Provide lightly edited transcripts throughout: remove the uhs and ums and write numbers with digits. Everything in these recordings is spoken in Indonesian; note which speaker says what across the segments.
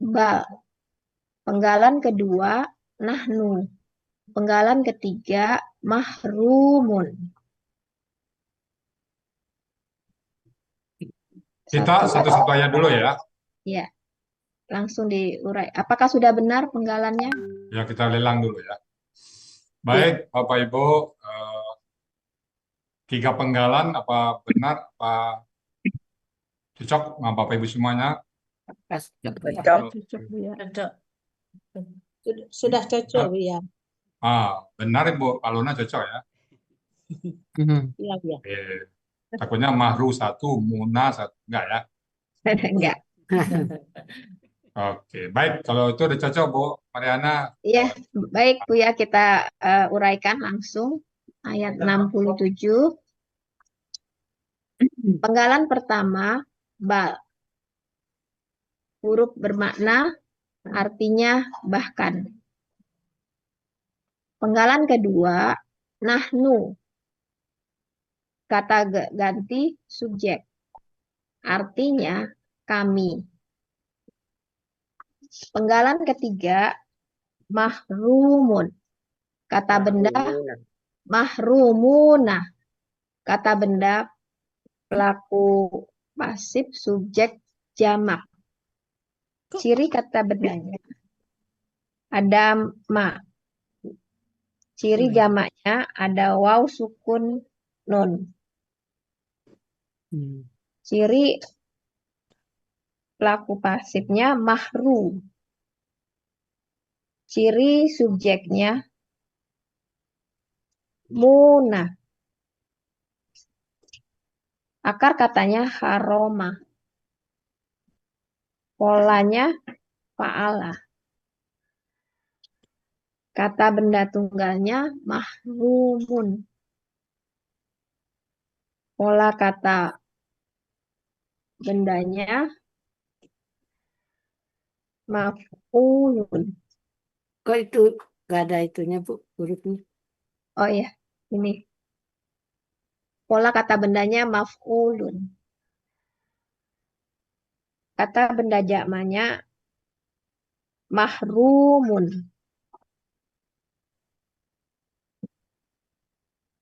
Speaker 1: Ba. Penggalan kedua, nahnu. Penggalan ketiga, mahrumun.
Speaker 2: Kita
Speaker 1: Satu.
Speaker 2: satu-satu aja dulu ya.
Speaker 1: Ya, langsung diurai. Apakah sudah benar penggalannya?
Speaker 2: Ya, kita lelang dulu ya.
Speaker 1: Ya.
Speaker 2: Baik, Bapak Ibu, tiga penggalan apa benar, apa cocok sama Bapak Ibu semuanya?
Speaker 3: Pas
Speaker 4: Cocok, Bu ya.
Speaker 3: cocok.
Speaker 4: Sudah cocok, Bu ya.
Speaker 2: Benar Ibu Alona cocok ya.
Speaker 4: Iya, Bu ya.
Speaker 2: Oke. Takutnya Mahru satu, Muna satu. Enggak ya?
Speaker 1: Enggak.
Speaker 2: Oke, baik. Kalau itu udah cocok, Bu Mariana.
Speaker 1: Ya, baik Bu ya, kita uraikan langsung ayat 67. Penggalan pertama, bal. Huruf bermakna artinya bahkan. Penggalan kedua, nahnu. Kata ganti subjek. Artinya kami. Penggalan ketiga, mahrumun. Kata benda mahrumunah. Kata benda pelaku pasif subjek jamak. Ciri kata bendanya ada ma. Ciri jamaknya ada waw sukun nun. Ciri pelaku pasifnya mahru. Ciri subjeknya muna. Akar katanya haroma. Polanya fa'ala. Kata benda tunggalnya mahrumun. Pola kata bendanya maf'ulun.
Speaker 3: Kok itu gak ada itunya, Bu, hurufnya?
Speaker 1: Oh ya, ini. Pola kata bendanya maf'ulun. Kata benda jamaknya mahrumun.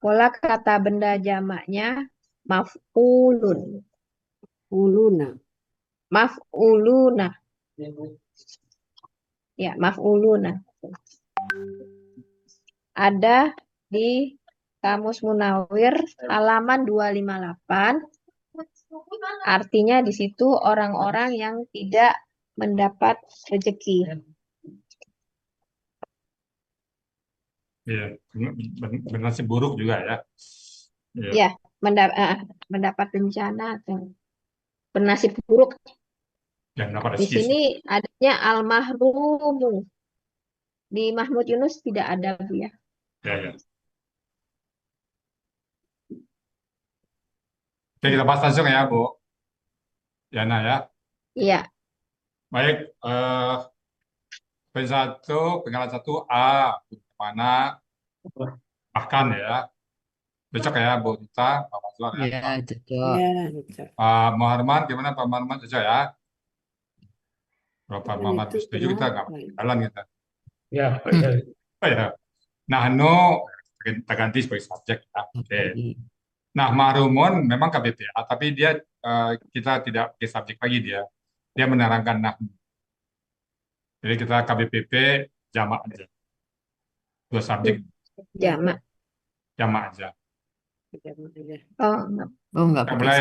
Speaker 1: Pola kata benda jamaknya maf'ulun.
Speaker 3: Uluna.
Speaker 1: Maf'uluna. Ya, maf'uluna. Ada di Kamus Munawir halaman 258. Artinya di situ orang-orang yang tidak mendapat rezeki.
Speaker 2: Iya, bernasib buruk juga ya. Iya.
Speaker 1: Ya, mendapat bencana atau bernasib buruk.
Speaker 2: Yang dapat
Speaker 1: Di
Speaker 2: rezeki.
Speaker 1: sini adanya al-mahrumu. Di Mahmud Yunus tidak ada, Bu ya.
Speaker 2: Ya, ya. Oke, kita bahas langsung ya, Bu Yana ya.
Speaker 1: Iya,
Speaker 2: Baik, penggalan satu A, mana bahkan ya. Cocok ya, Bu Dita, Pak Fazlan ya.
Speaker 3: Ya, cocok.
Speaker 4: Ya, cocok.
Speaker 2: Pak Muhammad, gimana Pak Muhammad? Cocok ya? Kalau Pak
Speaker 3: Dan
Speaker 2: Muhammad
Speaker 3: itu
Speaker 2: setuju, kita nggak
Speaker 3: kenapa?
Speaker 2: jalan kita.
Speaker 5: Ya,
Speaker 2: Oh ya. Nah, kita ganti sebagai subjek ya. Oke. Nah, Mahrumun memang KBPA, tapi dia kita tidak pakai subjek lagi dia. Dia menerangkan nahnu. Jadi kita KBPP jamak aja. Dua subjek
Speaker 1: jamak.
Speaker 2: jamak aja.
Speaker 1: Oh, enggak.
Speaker 3: Oh, nggak
Speaker 2: Kita
Speaker 3: pakai
Speaker 2: mulai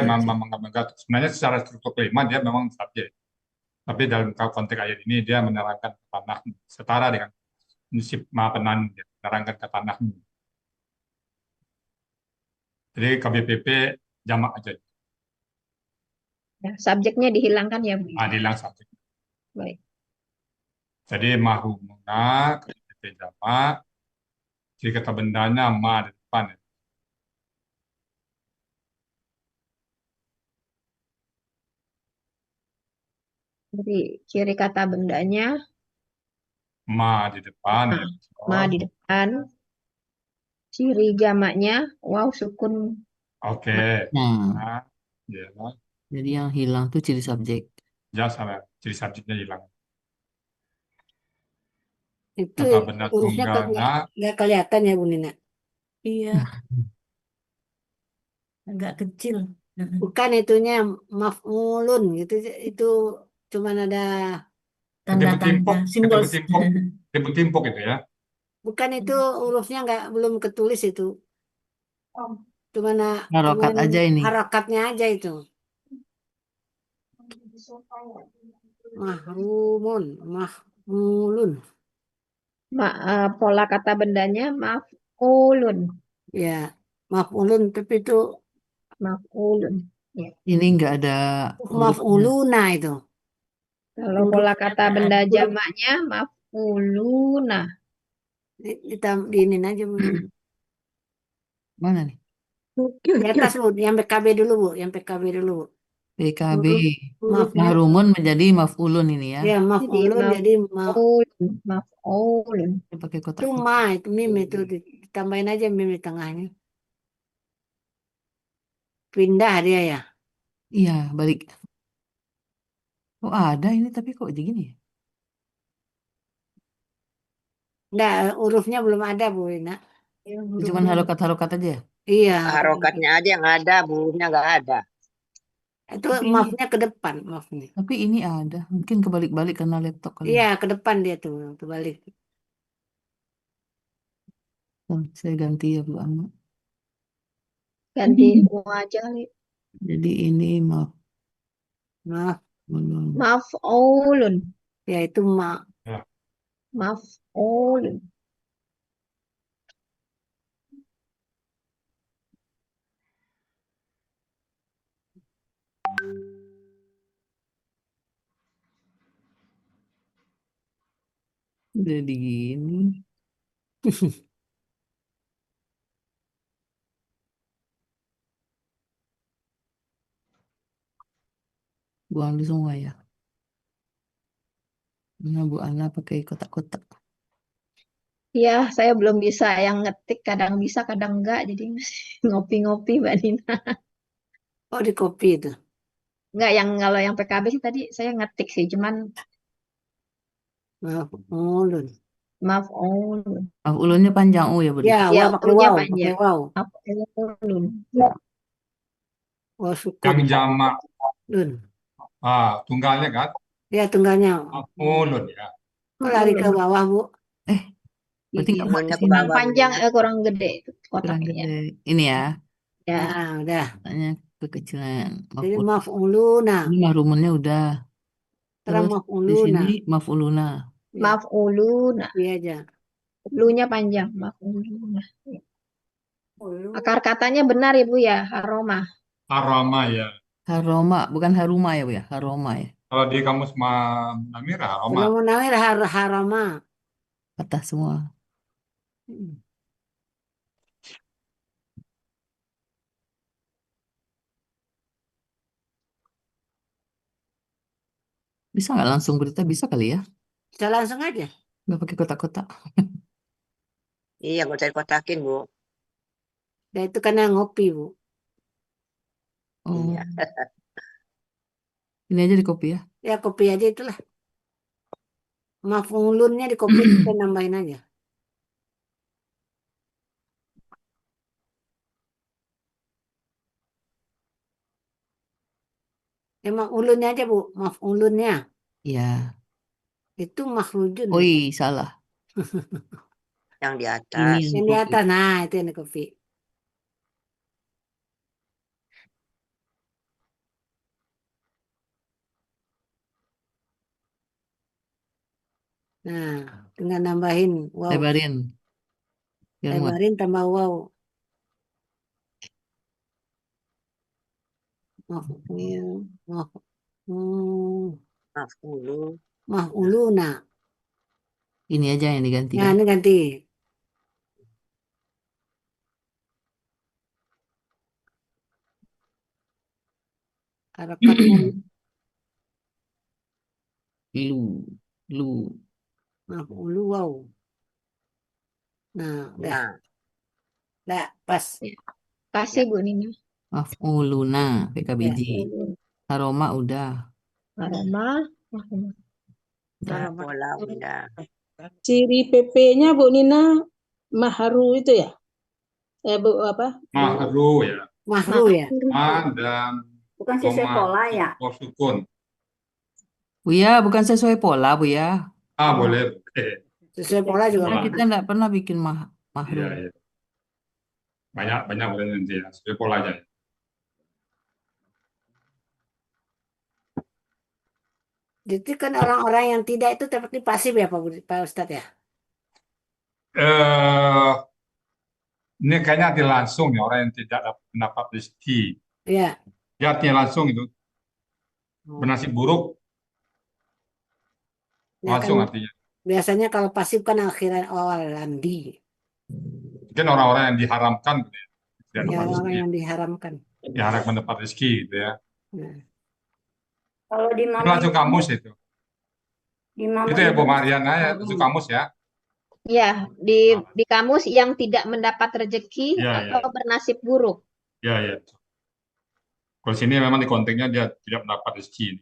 Speaker 3: subjek.
Speaker 2: sebenarnya secara struktur kelima dia memang subjek. Tapi dalam konteks ayat ini dia menerangkan kata nahnu setara dengan nisib mapenan dia menerangkan kata nahnu. Jadi KBPP jamak aja.
Speaker 1: Ya, subjeknya dihilangkan ya, Bu.
Speaker 2: Hilang subjek.
Speaker 1: Baik.
Speaker 2: Jadi mahrumuna KBPP jamak. Jadi kata bendanya ma di depan. Ya.
Speaker 1: Jadi ciri kata bendanya
Speaker 2: Ma di depan. Ya.
Speaker 1: ma di depan. Ciri jamaknya waw sukun.
Speaker 2: Oke.
Speaker 3: Nah,
Speaker 2: Nah, ya,
Speaker 3: jadi yang hilang tuh ciri subjek.
Speaker 2: ya salah. Ciri subjeknya hilang.
Speaker 3: Itu
Speaker 2: kata benda
Speaker 3: hurufnya
Speaker 2: tunggal nak.
Speaker 3: nggak kelihatan ya Bu Nina.
Speaker 4: Iya, agak kecil.
Speaker 3: Bukan itunya maf'ulun gitu. Itu cuman ada,
Speaker 4: Tanda-tanda, simbol.
Speaker 2: Timpuk itu ya.
Speaker 3: bukan itu hurufnya nggak belum ketulis itu. Cuman
Speaker 5: Harokat
Speaker 3: cuman
Speaker 5: aja ini.
Speaker 3: harakatnya aja itu. Mahrumun, mahmulun.
Speaker 1: Pola kata bendanya maf'ulun.
Speaker 3: Ya, maf'ulun tapi itu
Speaker 1: Maf'ulun. Ya.
Speaker 5: Ini nggak ada hurufnya.
Speaker 3: maf'uluna itu.
Speaker 1: Kalau pola kata benda
Speaker 4: huruf.
Speaker 1: jamaknya maf'uluna.
Speaker 3: Diinin aja Bu.
Speaker 5: Mana nih?
Speaker 3: Di atas Bu, yang PKB dulu Bu, yang PKB dulu Bu.
Speaker 5: PKB.
Speaker 3: Hurufnya,
Speaker 5: Mahrumun menjadi maf'ulun ini ya.
Speaker 3: ya
Speaker 1: Jadi
Speaker 3: maf'ulun jadi
Speaker 1: maf'ulun. Maf'ulun.
Speaker 5: Saya pakai kotak.
Speaker 3: itu itu mim itu ditambahin aja mim di tengahnya. Pindah dia ya.
Speaker 5: Iya, balik. Oh ada ini tapi kok jadi gini ya?
Speaker 3: Enggak, hurufnya belum ada Bu Ina.
Speaker 5: Cuman harokat-harokat aja ya?
Speaker 3: Iya,
Speaker 6: Harokatnya aja yang ada, hurufnya nggak ada.
Speaker 3: itu
Speaker 5: Tapi ini,
Speaker 3: maafnya ke depan, maafnya.
Speaker 5: tapi ini ada. Mungkin kebalik-balik karena laptop kali.
Speaker 3: Iya, ke depan dia tuh, kebalik.
Speaker 5: Oh, saya ganti ya Bu Amma.
Speaker 1: Ganti wajah. Li.
Speaker 5: Jadi ini
Speaker 3: Maaf,
Speaker 1: Maf'ulun.
Speaker 3: ya itu
Speaker 2: Ya.
Speaker 1: Maf'ulun.
Speaker 5: jadi gini. Buang dulu semua ya. Nah, Bu Ana pakai kotak-kotak.
Speaker 1: Ya, saya belum bisa yang ngetik, kadang bisa, kadang enggak. Jadi masih ngopi-ngopi, Mbak Nina.
Speaker 3: Oh, di kopi itu.
Speaker 1: Enggak, kalau yang PKB sih tadi saya ngetik sih, cuman
Speaker 3: Maaf, ulun.
Speaker 1: maf'ulun.
Speaker 5: Ulunnya panjang ya Bu.
Speaker 3: Ya,
Speaker 1: Ya,
Speaker 3: wah pakai
Speaker 1: ulunnya
Speaker 3: wow,
Speaker 1: panjang.
Speaker 3: pakai wow.
Speaker 1: Maf'ulun.
Speaker 3: Wow sukun.
Speaker 2: Yang jamak
Speaker 3: Lun.
Speaker 2: tunggalnya kan
Speaker 3: Ya, tunggalnya.
Speaker 2: maf'ulun ya.
Speaker 3: Kok lari ke bawah, Bu?
Speaker 5: Berarti nggak
Speaker 6: Nunnya ke
Speaker 1: Kurang
Speaker 6: bawah,
Speaker 1: panjang,
Speaker 6: Nunnya.
Speaker 1: kurang gede itu
Speaker 5: kurang
Speaker 1: kotaknya.
Speaker 5: gede. Ini ya.
Speaker 1: Ya,
Speaker 3: Nah, udah.
Speaker 5: Tanya kekecilan.
Speaker 3: Jadi
Speaker 5: Maf'ul.
Speaker 3: maf'uluna.
Speaker 5: Ini mahrumunnya udah.
Speaker 3: Terus
Speaker 5: Terus di
Speaker 3: maf'uluna.
Speaker 5: sini maf'uluna.
Speaker 3: Ya,
Speaker 1: maf'ulun.
Speaker 3: iya aja.
Speaker 1: Lu-nya panjang, maf'ulun.
Speaker 3: Ulu.
Speaker 1: Akar katanya benar Ibu ya, haromah.
Speaker 2: Arama ya.
Speaker 5: Haroma, bukan haruma ya Bu ya. Haroma ya.
Speaker 2: Kalau di kamus Namira arama.
Speaker 3: Kalau mau nawir harama.
Speaker 5: Patah semua. Bisa nggak langsung berita? Bisa kali ya.
Speaker 3: Bisa langsung aja.
Speaker 5: Nggak pakai kotak-kotak.
Speaker 6: Iya, nggak usah dikotakin, Bu.
Speaker 3: Dan itu karena ngopi, Bu.
Speaker 5: Oh,
Speaker 6: Iya.
Speaker 5: ini aja di kopi ya.
Speaker 3: Ya kopi aja itulah. Maf'ulunnya di kopi kita nambahin aja. Ya maf'ulunnya aja Bu, maf'ulunnya.
Speaker 5: Iya.
Speaker 3: Itu makhrujun.
Speaker 5: Oi, salah.
Speaker 6: Yang di
Speaker 5: Ini
Speaker 6: atas.
Speaker 3: Yang di atas, nah itu yang di kopi. Nah, tinggal nambahin wow.
Speaker 5: Lebarin. Biar muat.
Speaker 3: Lebarin tambah wow.
Speaker 6: Maf'ulu.
Speaker 3: Maf'uluna.
Speaker 5: Ini aja yang diganti
Speaker 3: Nah,
Speaker 5: kan.
Speaker 3: ini ganti. Harokatnya
Speaker 5: Lu.
Speaker 3: maf'ulu wow. Nah, udah.
Speaker 6: Nah,
Speaker 3: Udah, pas.
Speaker 1: Kasih Bu Nina.
Speaker 5: Maf'uluna. PKBJ.
Speaker 1: Maf'ulun.
Speaker 5: Aroma udah.
Speaker 1: Haromah.
Speaker 6: udah pola, udah.
Speaker 7: Ciri PP-nya Bu Nina mahru itu ya? Bu apa? Bu
Speaker 2: Mahru ya.
Speaker 3: Mahru ya.
Speaker 2: Ma dan
Speaker 4: Bukan sesuai
Speaker 2: koma
Speaker 4: pola ya.
Speaker 2: sukun.
Speaker 5: Buya, bukan sesuai pola, Buya.
Speaker 2: Boleh.
Speaker 3: Sesuai pola juga
Speaker 5: Karena
Speaker 2: Pola.
Speaker 5: kita nggak pernah bikin mahru.
Speaker 2: Iya, iya. Banyak boleh nanti ya. Sesuai polanya ya.
Speaker 3: Jadi kan orang-orang yang tidak itu seperti pasif ya Pak Ustadz ya?
Speaker 2: Eh, ini kayaknya arti langsung ya, orang yang tidak mendapat rezeki.
Speaker 3: Iya.
Speaker 2: Ya, artinya langsung itu. Bernasib buruk,
Speaker 3: Nah,
Speaker 2: langsung
Speaker 3: kan
Speaker 2: artinya.
Speaker 3: biasanya kalau pasif kan akhiran awal landi.
Speaker 2: Mungkin orang-orang yang diharamkan gitu ya. Tidak
Speaker 3: Ya,
Speaker 2: dapat
Speaker 3: orang
Speaker 2: rezeki.
Speaker 3: yang diharamkan.
Speaker 2: Diharapkan mendapat rezeki gitu ya.
Speaker 3: Nah,
Speaker 4: Kalau di
Speaker 2: Itu
Speaker 4: Mama
Speaker 2: langsung
Speaker 4: Ibu,
Speaker 2: kamus itu.
Speaker 4: di Mama
Speaker 2: Itu ya
Speaker 4: Ibu
Speaker 2: Bu Mariana ya, langsung kamus ya.
Speaker 1: Ya, di kamus yang tidak mendapat rezeki
Speaker 2: Iya, iya.
Speaker 1: atau bernasib buruk.
Speaker 2: Ya, ya. Kalau sini memang di konteksnya dia tidak mendapat rezeki.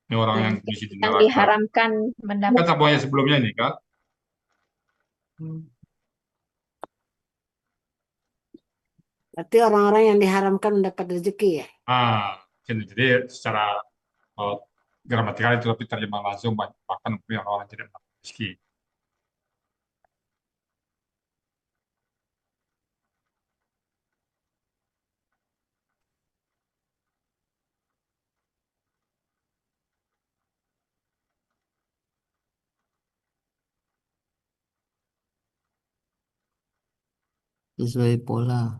Speaker 2: Ini orang yang misi di
Speaker 1: Yang
Speaker 2: neraka.
Speaker 1: diharamkan
Speaker 2: Kan
Speaker 1: mendapat.
Speaker 2: tabuhannya sebelumnya ini kan.
Speaker 3: berarti orang-orang yang diharamkan mendapat rezeki ya?
Speaker 2: Jadi secara gramatikal itu tapi terjemah langsung bahkan mungkin orang-orang tidak mendapat rezeki.
Speaker 5: Sesuai pola.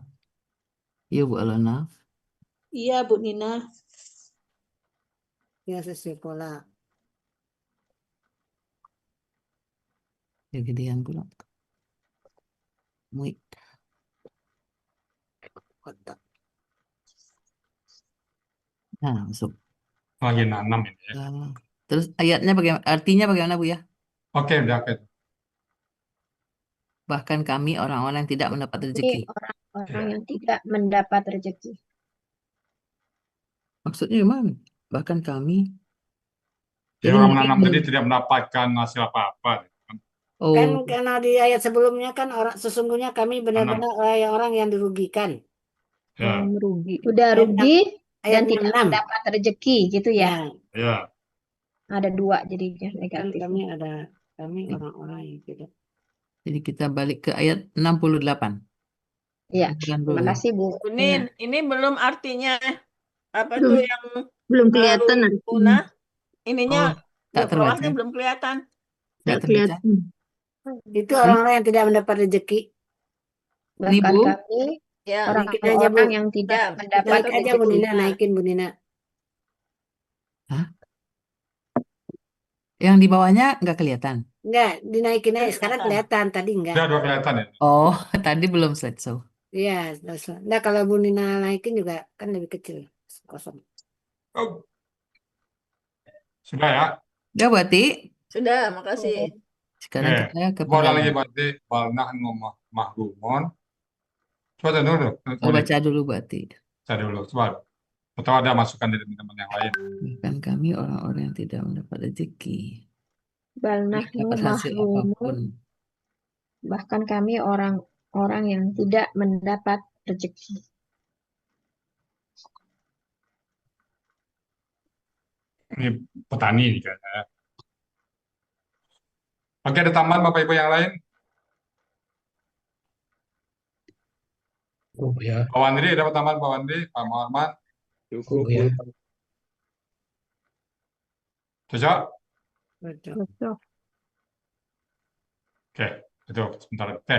Speaker 5: Iya, Bu Alana.
Speaker 7: Iya Bu Nina.
Speaker 3: Ya, sesuai pola.
Speaker 5: Ya, gedean pula. Muit.
Speaker 3: Kotak.
Speaker 5: Nah, masuk.
Speaker 2: Lagi nanam ini ya.
Speaker 5: Terus ayatnya bagaimana? Artinya bagaimana, Bu ya?
Speaker 2: Oke, udah oke.
Speaker 5: Bahkan kami orang-orang yang tidak mendapat
Speaker 1: Ini
Speaker 5: rezeki.
Speaker 1: orang-orang yang tidak mendapat rezeki.
Speaker 5: Maksudnya gimana? Bahkan kami.
Speaker 2: Jadi
Speaker 5: Jadi
Speaker 2: orang
Speaker 5: mungkin
Speaker 2: menanam tadi tidak mendapatkan hasil apa-apa.
Speaker 3: Kan
Speaker 5: oh,
Speaker 3: karena di ayat sebelumnya kan sesungguhnya kami benar-benar orang yang dirugikan.
Speaker 2: Ya,
Speaker 1: Merugi. Sudah
Speaker 3: Ayat
Speaker 1: rugi dan
Speaker 3: ayat
Speaker 1: tidak
Speaker 3: 6.
Speaker 1: mendapat rezeki gitu ya.
Speaker 2: ya.
Speaker 1: Ada dua jadi
Speaker 3: Kan
Speaker 1: negatif.
Speaker 3: kami orang-orang yang tidak.
Speaker 5: jadi kita balik ke ayat 68.
Speaker 1: Iya.
Speaker 5: Bukan
Speaker 1: Terima
Speaker 5: dulu.
Speaker 1: kasih Bu.
Speaker 8: Ini belum artinya apa
Speaker 1: Belum.
Speaker 8: tuh yang
Speaker 1: Belum kelihatan
Speaker 8: baru
Speaker 1: artinya.
Speaker 8: punah? Ininya
Speaker 5: Oh, tak
Speaker 8: di bawahnya
Speaker 5: terbaca.
Speaker 8: belum kelihatan.
Speaker 5: Tak
Speaker 1: Tidak
Speaker 5: terbaca.
Speaker 1: kelihatan.
Speaker 3: Itu orang-orang yang tidak mendapat rezeki.
Speaker 5: Ini,
Speaker 1: Bahkan
Speaker 5: Bu.
Speaker 1: kami
Speaker 8: Ya,
Speaker 3: Naikin aja, Bu.
Speaker 1: orang-orang yang tidak
Speaker 8: Ya,
Speaker 1: mendapat
Speaker 3: Naik aja Bu
Speaker 1: rezeki.
Speaker 3: Nina, naikin Bu Nina.
Speaker 5: Yang di bawahnya nggak kelihatan.
Speaker 3: Enggak, dinaikin aja. Sekarang kelihatan, tadi enggak.
Speaker 2: Udah kelihatan ya.
Speaker 5: Oh, tadi belum slideshow.
Speaker 3: Iya, nah kalau Bu Nina naikin juga kan lebih kecil. Kosong.
Speaker 2: Oh. Sudah ya.
Speaker 5: Ya, berarti
Speaker 8: sudah, makasih.
Speaker 5: sekarang kita ke
Speaker 2: Bola lagi
Speaker 5: pendalaman.
Speaker 2: berarti balnah mahrumon. Coba dulu.
Speaker 5: Oh, baca dulu berarti.
Speaker 2: Baca dulu. Coba. Atau ada masukan dari teman-teman yang lain.
Speaker 5: Bahkan kami orang-orang yang tidak mendapat rezeki.
Speaker 1: Bal
Speaker 5: Tidak
Speaker 1: nahnu
Speaker 5: dapat hasil
Speaker 1: mahrumun.
Speaker 5: apapun.
Speaker 1: Bahkan kami orang-orang yang tidak mendapat rezeki.
Speaker 2: Ini petani nih kayaknya. Oke, ada tambahan Bapak Ibu yang lain?
Speaker 9: Oh ya,
Speaker 2: Pak Wandri, ada tambahan Pak Wandri? Pak Muhammad?
Speaker 9: cukup ya.
Speaker 2: Cocok?
Speaker 3: Betul.
Speaker 2: Oke, itu sebentar. Oke,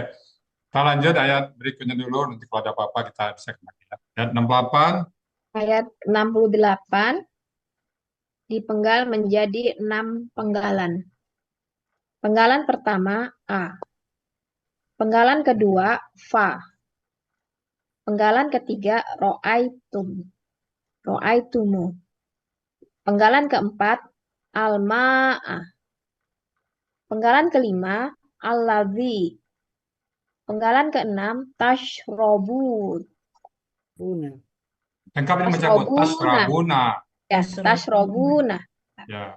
Speaker 2: kita lanjut ayat berikutnya dulu. Nanti kalau ada apa-apa kita bisa kembali. Ayat 68.
Speaker 1: Ayat 68 dipenggal menjadi 6 penggalan. Penggalan pertama A. Penggalan kedua Fa. Penggalan ketiga Ro'aitumu. Penggalan keempat Al-Ma'ah. Penggalan kelima Al-Ladzi. Penggalan keenam Tashrobun.
Speaker 2: Lengkap ini macam tasrabuna.
Speaker 1: Ya, Tashrobuna.
Speaker 2: Ya.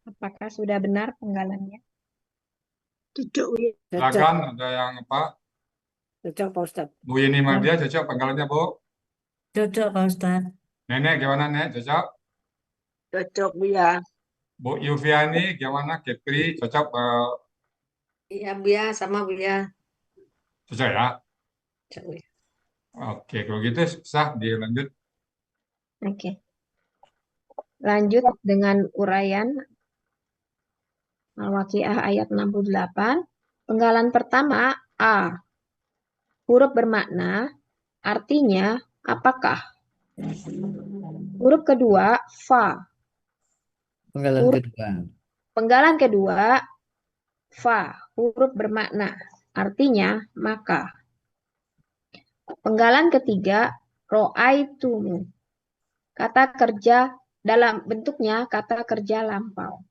Speaker 1: Apakah sudah benar penggalannya?
Speaker 7: Cocok ya.
Speaker 3: Cocok,
Speaker 2: Silakan ada yang apa?
Speaker 3: cocok Pak Ustadz.
Speaker 2: Bu Yeni Mardia cocok penggalannya, Bu.
Speaker 9: Cocok Pak Ustadz.
Speaker 2: Nenek gimana, Nek? Cocok?
Speaker 6: Cocok Bu ya.
Speaker 2: Bu Yufiani gimana? Kepri cocok?
Speaker 3: Iya Bu ya, sama Bu ya.
Speaker 2: Cocok ya?
Speaker 3: Cocok, Bu ya.
Speaker 2: Oke, kalau gitu sah dilanjut.
Speaker 1: Oke. Lanjut dengan uraian Al-Waqiah ayat 68. Penggalan pertama A. Huruf bermakna, artinya apakah? Huruf kedua fa.
Speaker 5: Penggalan
Speaker 1: Huruf
Speaker 5: kedua.
Speaker 1: Penggalan kedua fa. Huruf bermakna, artinya maka. Penggalan ketiga ro'aitumu. Kata kerja dalam bentuknya kata kerja lampau.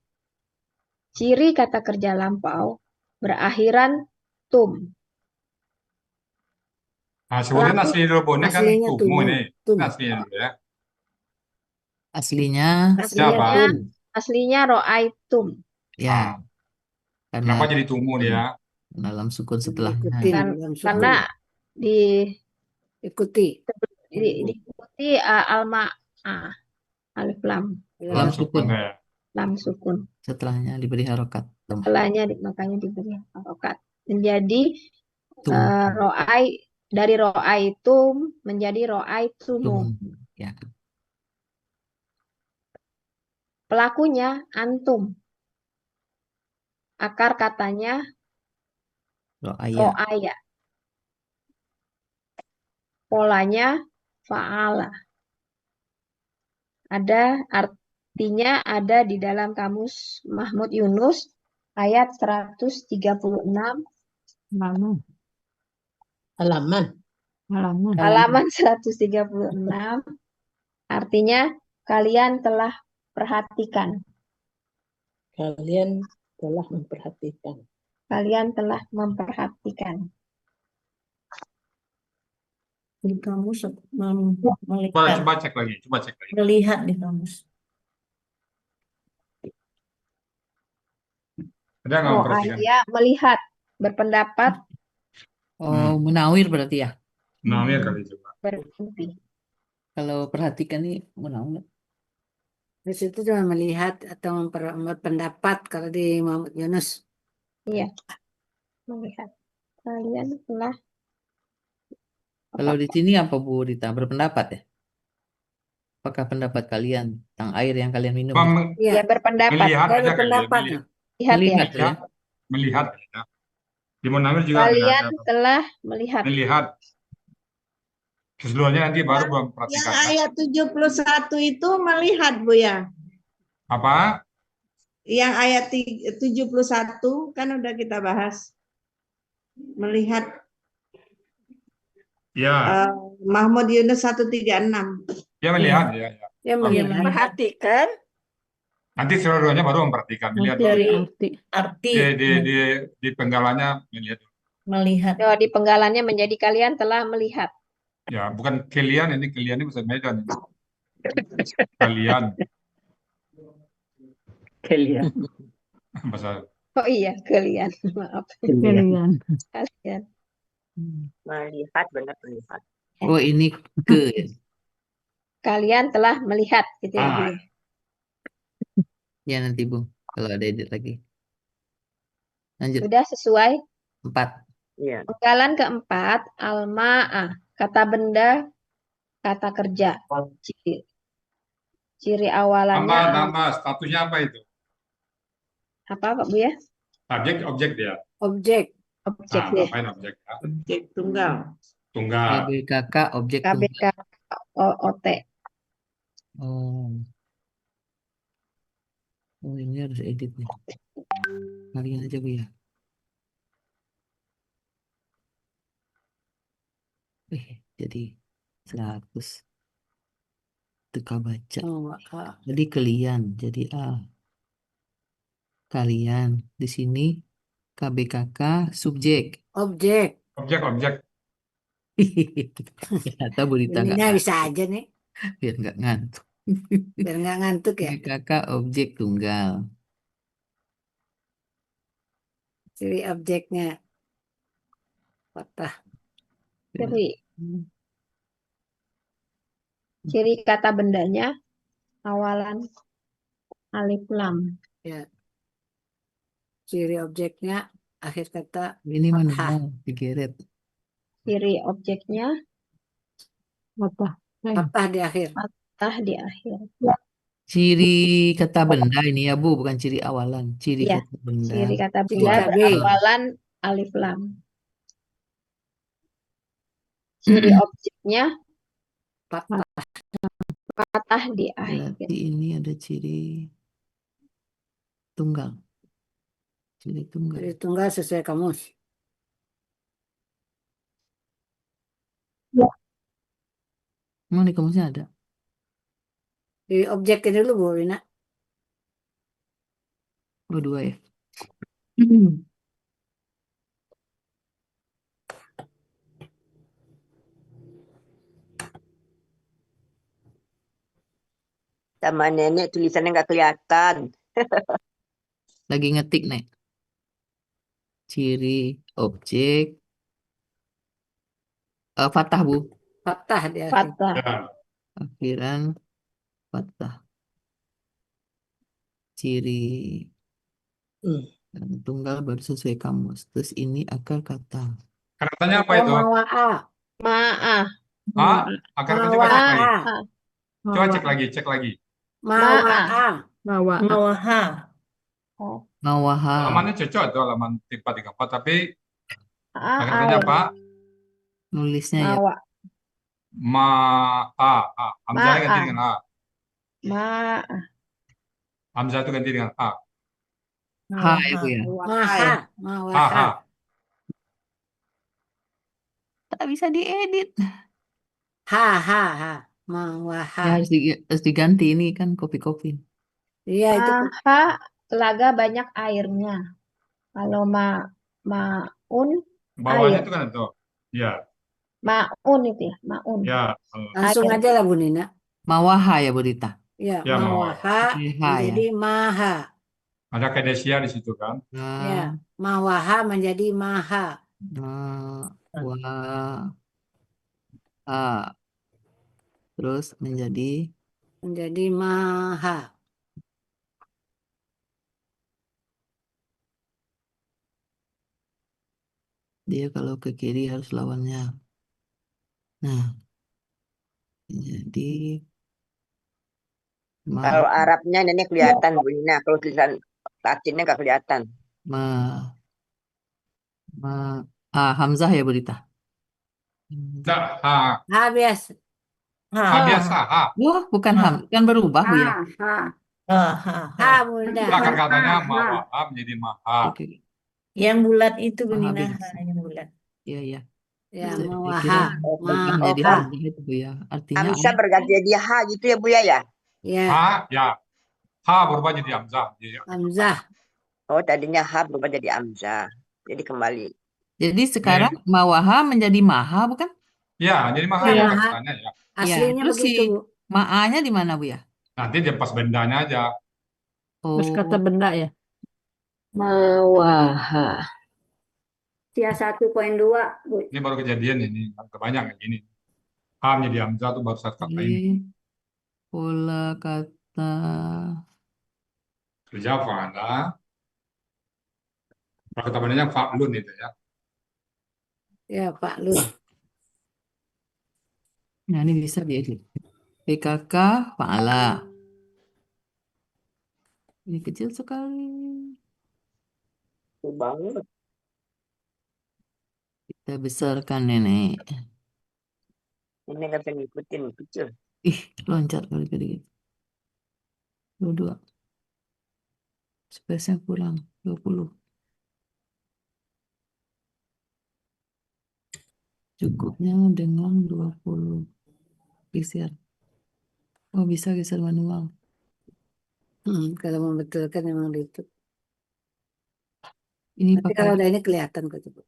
Speaker 1: Ciri kata kerja lampau berakhiran tum.
Speaker 2: Nah, sebenarnya
Speaker 1: Pelaku
Speaker 2: asli dulu, Bu. Ini kan
Speaker 3: Aslinya
Speaker 2: tumu
Speaker 3: tumu,
Speaker 2: ini. Ini
Speaker 3: tum.
Speaker 2: aslinya dulu ya.
Speaker 5: Aslinya
Speaker 3: Aslinya
Speaker 2: Siapa?
Speaker 3: tum.
Speaker 1: Aslinya ro'aitum.
Speaker 5: ya
Speaker 2: Ah,
Speaker 5: karena
Speaker 2: kenapa jadi tumu dia?
Speaker 5: dalam sukun setelahnya.
Speaker 3: Diikutin
Speaker 1: Kan-
Speaker 3: dalam sukun.
Speaker 1: Karena
Speaker 3: Ikuti.
Speaker 1: diikuti al-ma'ah alif lam
Speaker 5: Lam sukun.
Speaker 2: ya.
Speaker 1: lam sukun.
Speaker 5: Setelahnya diberi harokat.
Speaker 1: Setelahnya makanya diberi harokat. Menjadi
Speaker 5: Tum.
Speaker 1: ro'ai dari ro'aitum menjadi ro'aitumum.
Speaker 5: Tum. Ya.
Speaker 1: Pelakunya antum. Akar katanya
Speaker 5: Ro'aya.
Speaker 1: ro'aya. Polanya fa'ala. Artinya ada di dalam kamus Mahmud Yunus ayat 136
Speaker 9: Halaman.
Speaker 7: Halaman.
Speaker 9: Halaman.
Speaker 1: halaman 136. Artinya kalian telah perhatikan.
Speaker 7: Kalian telah memperhatikan.
Speaker 1: Kalian telah memperhatikan.
Speaker 9: Di kamus
Speaker 2: Coba,
Speaker 9: melihat.
Speaker 2: coba cek lagi. Coba cek lagi.
Speaker 9: Melihat di kamus.
Speaker 2: Ada nggak memperhatikan?
Speaker 1: Ro'aya melihat, berpendapat,
Speaker 5: Oh, munawir berarti ya.
Speaker 2: Namanya kali coba.
Speaker 1: bermimpi.
Speaker 5: Kalau perhatikan nih munawir.
Speaker 3: Di situ cuma melihat atau berpendapat kalau di Muhammad Yunus.
Speaker 1: Iya. Melihat. Kalian telah
Speaker 5: Kalau di sini apa Bu Rita? Berpendapat ya? Apakah pendapat kalian tentang air yang kalian minum?
Speaker 1: ya
Speaker 3: Iya,
Speaker 1: berpendapat.
Speaker 2: Melihat
Speaker 3: saya
Speaker 2: aja kali ya.
Speaker 3: berpendapat.
Speaker 2: Melihat,
Speaker 1: Lihat ya.
Speaker 5: Melihat ya.
Speaker 2: melihat, melihat ya. Di Munawir juga
Speaker 1: Kalian
Speaker 2: ada
Speaker 1: telah melihat.
Speaker 2: melihat. Keseluruhannya nanti baru memperhatikan.
Speaker 7: Yang ayat 71 itu melihat, Bu ya.
Speaker 2: Apa?
Speaker 7: Yang ayat 71 kan udah kita bahas. Melihat
Speaker 2: Ya,
Speaker 7: Mahmud Yunus 136.
Speaker 2: dia melihat ya. Ya.
Speaker 3: Dia melihat.
Speaker 8: Perhatikan.
Speaker 2: Nanti seluruhnya baru memperhatikan. Melihat
Speaker 9: Dari
Speaker 2: dulu.
Speaker 9: arti
Speaker 2: Di penggalannya melihat.
Speaker 9: melihat.
Speaker 1: Oh, di penggalannya menjadi kalian telah melihat.
Speaker 2: Ya, bukan kalian ini bahasa Medan. Kalian
Speaker 10: Kalian.
Speaker 2: bahasa
Speaker 1: Oh iya, kalian. Maaf.
Speaker 9: Kalian.
Speaker 1: Kalian.
Speaker 6: Melihat, benar melihat.
Speaker 5: Oh, ini ke. Ya.
Speaker 1: Kalian telah melihat gitu ya, Bu.
Speaker 2: Ah.
Speaker 5: Ya nanti Bu, kalau ada edit lagi. Lanjut.
Speaker 1: Sudah sesuai.
Speaker 5: 4.
Speaker 6: Iya.
Speaker 1: Penggalan keempat, al-ma'ah. Kata benda, kata kerja. Ciri awalannya
Speaker 2: Tambah statusnya apa itu?
Speaker 1: apa Pak Bu ya?
Speaker 2: Subjek, objek dia.
Speaker 3: Objek.
Speaker 1: Objek
Speaker 2: Nah,
Speaker 1: ya.
Speaker 2: ngapain objek ya?
Speaker 7: Objek tunggal.
Speaker 2: Tunggal.
Speaker 5: KBKK objek
Speaker 1: KBK
Speaker 5: tunggal.
Speaker 1: OT.
Speaker 5: Oh. Oh, ini harus edit nih. Kalian aja Bu ya. Jadi 100. Teka baca.
Speaker 3: Oh, ah.
Speaker 5: Jadi kalian, jadi A. Kalian di sini KBKK subjek.
Speaker 3: Objek.
Speaker 2: Objek.
Speaker 5: Atau Bu Rita nggak
Speaker 3: Ininya
Speaker 5: ngantuk.
Speaker 3: bisa aja nih.
Speaker 5: Biar nggak ngantuk.
Speaker 3: Biar nggak ngantuk ya.
Speaker 5: KBKK objek tunggal.
Speaker 3: Ciri objeknya fathah.
Speaker 1: Ciri ciri kata bendanya awalan alif lam.
Speaker 3: Ya. Ciri objeknya akhir kata
Speaker 5: Ini
Speaker 3: fathah.
Speaker 5: manual digeret.
Speaker 1: Ciri objeknya
Speaker 7: Apa?
Speaker 3: Fathah di akhir.
Speaker 1: fathah di akhir.
Speaker 5: Ciri kata benda ini ya Bu, bukan ciri awalan. Ciri
Speaker 1: Ya,
Speaker 5: kata benda.
Speaker 1: ciri kata
Speaker 3: Ciri
Speaker 1: benda
Speaker 3: KB.
Speaker 1: berawalan alif lam. Ciri objeknya
Speaker 3: Fathah.
Speaker 1: fathah di akhir.
Speaker 5: Berarti ini ada ciri tunggal. Ciri tunggal.
Speaker 3: Ciri tunggal sesuai kamus.
Speaker 5: Emang di kamusnya ada?
Speaker 3: Ciri objeknya dulu Bu Rina.
Speaker 5: Oh, 2 ya.
Speaker 6: Sama nenek tulisannya nggak kelihatan.
Speaker 5: Lagi ngetik, Nek. Ciri objek. Fathah, Bu.
Speaker 3: Fathah di akhir.
Speaker 1: Fathah.
Speaker 2: Ya.
Speaker 5: Akhiran fathah. Ciri tunggal baru sesuai kamus. Terus ini akar kata.
Speaker 2: Katanya apa itu?
Speaker 3: Mawa'a.
Speaker 1: Ma'ah.
Speaker 2: Ah, akar kata coba cek lagi.
Speaker 3: Mawa'a.
Speaker 2: Coba cek lagi, cek lagi.
Speaker 3: Mawa'a.
Speaker 7: Mawa.
Speaker 8: Mawaha.
Speaker 1: Oh,
Speaker 5: Mawaha.
Speaker 2: Halamannya cocok itu halaman 434, tapi akar
Speaker 1: Aa,
Speaker 2: katanya apa?
Speaker 5: Nulisnya ya.
Speaker 1: mawa.
Speaker 2: Hamzahnya ganti
Speaker 1: Ma-a.
Speaker 2: dengan A.
Speaker 1: Ma'ah.
Speaker 2: Hamzah itu ganti dengan A.
Speaker 5: Ha ya Bu ya.
Speaker 3: Maha. Mawaha.
Speaker 2: Ha.
Speaker 5: Tak bisa diedit.
Speaker 3: Ha. Mawaha.
Speaker 5: Ya harus diganti, ini kan kopi-kopi.
Speaker 3: Iya itu
Speaker 1: Maha telaga banyak airnya. Kalau ma'un
Speaker 2: Bawahnya
Speaker 1: air.
Speaker 2: itu kan itu. Ya,
Speaker 1: Ma'un itu ya, ma'un.
Speaker 2: ya.
Speaker 3: langsung
Speaker 1: Air.
Speaker 3: aja lah Bu Nina.
Speaker 5: Mawaha ya Bu Rita.
Speaker 3: Ya,
Speaker 2: Ya,
Speaker 3: mawaha
Speaker 5: Ha ya.
Speaker 3: menjadi maha.
Speaker 2: Ada kedesia di situ kan.
Speaker 3: Ya, mawaha menjadi maha.
Speaker 5: Mawaha. Terus
Speaker 3: Menjadi maha.
Speaker 5: dia kalau ke kiri harus lawannya. Nah, jadi
Speaker 6: Kalau Arabnya nenek kelihatan Bu Nina. Kalau tulisan Latinnya nggak kelihatan.
Speaker 5: Hamzah ya Bu Rita.
Speaker 2: Nah, ha.
Speaker 3: Ha biasa.
Speaker 2: Ha biasa, ha.
Speaker 5: Wah, bukan ham, kan berubah Bu ya.
Speaker 3: Ha bunda.
Speaker 2: Akar katanya mawaha menjadi maha.
Speaker 5: Oke.
Speaker 8: Yang bulat itu
Speaker 5: Maha
Speaker 8: Benina.
Speaker 5: biasa.
Speaker 8: Yang bulat.
Speaker 5: Iya, iya.
Speaker 3: Ya,
Speaker 5: Saya
Speaker 3: mawaha.
Speaker 5: kira berubah menjadi
Speaker 3: Maha.
Speaker 5: Hamzah itu Bu ya. Artinya
Speaker 6: Hamzah berganti jadi ha gitu ya Bu ya.
Speaker 3: Ya,
Speaker 2: Ha, ya. Ha berubah jadi Hamzah.
Speaker 3: Hamzah.
Speaker 6: Oh, tadinya ha berubah jadi Hamzah. Jadi kembali.
Speaker 5: jadi sekarang mawaha menjadi maha bukan?
Speaker 2: Ya, jadi maha
Speaker 3: Ya,
Speaker 2: itu
Speaker 3: maha.
Speaker 2: katanya ya.
Speaker 3: Aslinya
Speaker 5: terus
Speaker 3: begitu, Bu.
Speaker 5: ma'anya di mana Bu ya?
Speaker 2: Nanti dia pas bendanya aja.
Speaker 7: Terus
Speaker 5: Oh,
Speaker 7: kata benda ya.
Speaker 1: Mawaha.
Speaker 4: Sia 1.2 Bu.
Speaker 2: Ini baru kejadian ini. Kebanyakan kayak gini. Ha menjadi Hamzah tuh baru satu kata ini.
Speaker 5: ini pola kata
Speaker 2: Kerja fa'ala. Kalau kata bendanya fa'lun itu ya.
Speaker 3: Ya, Pak Lu.
Speaker 5: Nah, ini bisa diedit. PKK fa'ala. Ini kecil sekali.
Speaker 6: Itu banget.
Speaker 5: Kita besarkan nenek.
Speaker 6: Ini nggak bisa ngikutin kecil.
Speaker 5: Ih, loncat kali dikit. 22. Space-nya kurang. 20. Cukupnya dengan 20. Geser. Oh, bisa geser manual.
Speaker 3: Kalau membetulkan memang itu.
Speaker 5: Ini
Speaker 3: Tapi
Speaker 5: pakai
Speaker 3: kalau udah ini kelihatan kok Bu.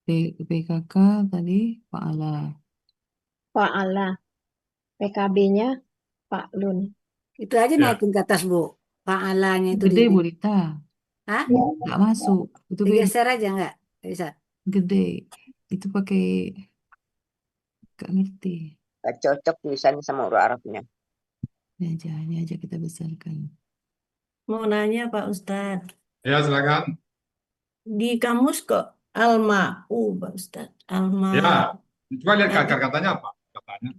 Speaker 5: PKK tadi fa'ala.
Speaker 1: Fa'ala. PKB-nya Fa'lun.
Speaker 3: Itu aja
Speaker 2: Ya.
Speaker 3: naikin ke atas Bu. Fa'alanya itu
Speaker 5: Gede
Speaker 3: di
Speaker 5: Bu Rita.
Speaker 3: Hah?
Speaker 5: Nggak masuk. Itu beda,
Speaker 3: Digeser aja nggak bisa.
Speaker 5: gede. Itu pakai nggak ngerti.
Speaker 6: Gak cocok tulisannya sama huruf Arabnya.
Speaker 5: Ini aja kita besarkan.
Speaker 8: Mau nanya Pak Ustadz,
Speaker 2: Ya, silakan.
Speaker 8: di kamus kok Alma'u Pak Ustadz, Alma.
Speaker 2: Ya, coba lihat
Speaker 8: Nanti
Speaker 2: akar-katanya apa? Katanya.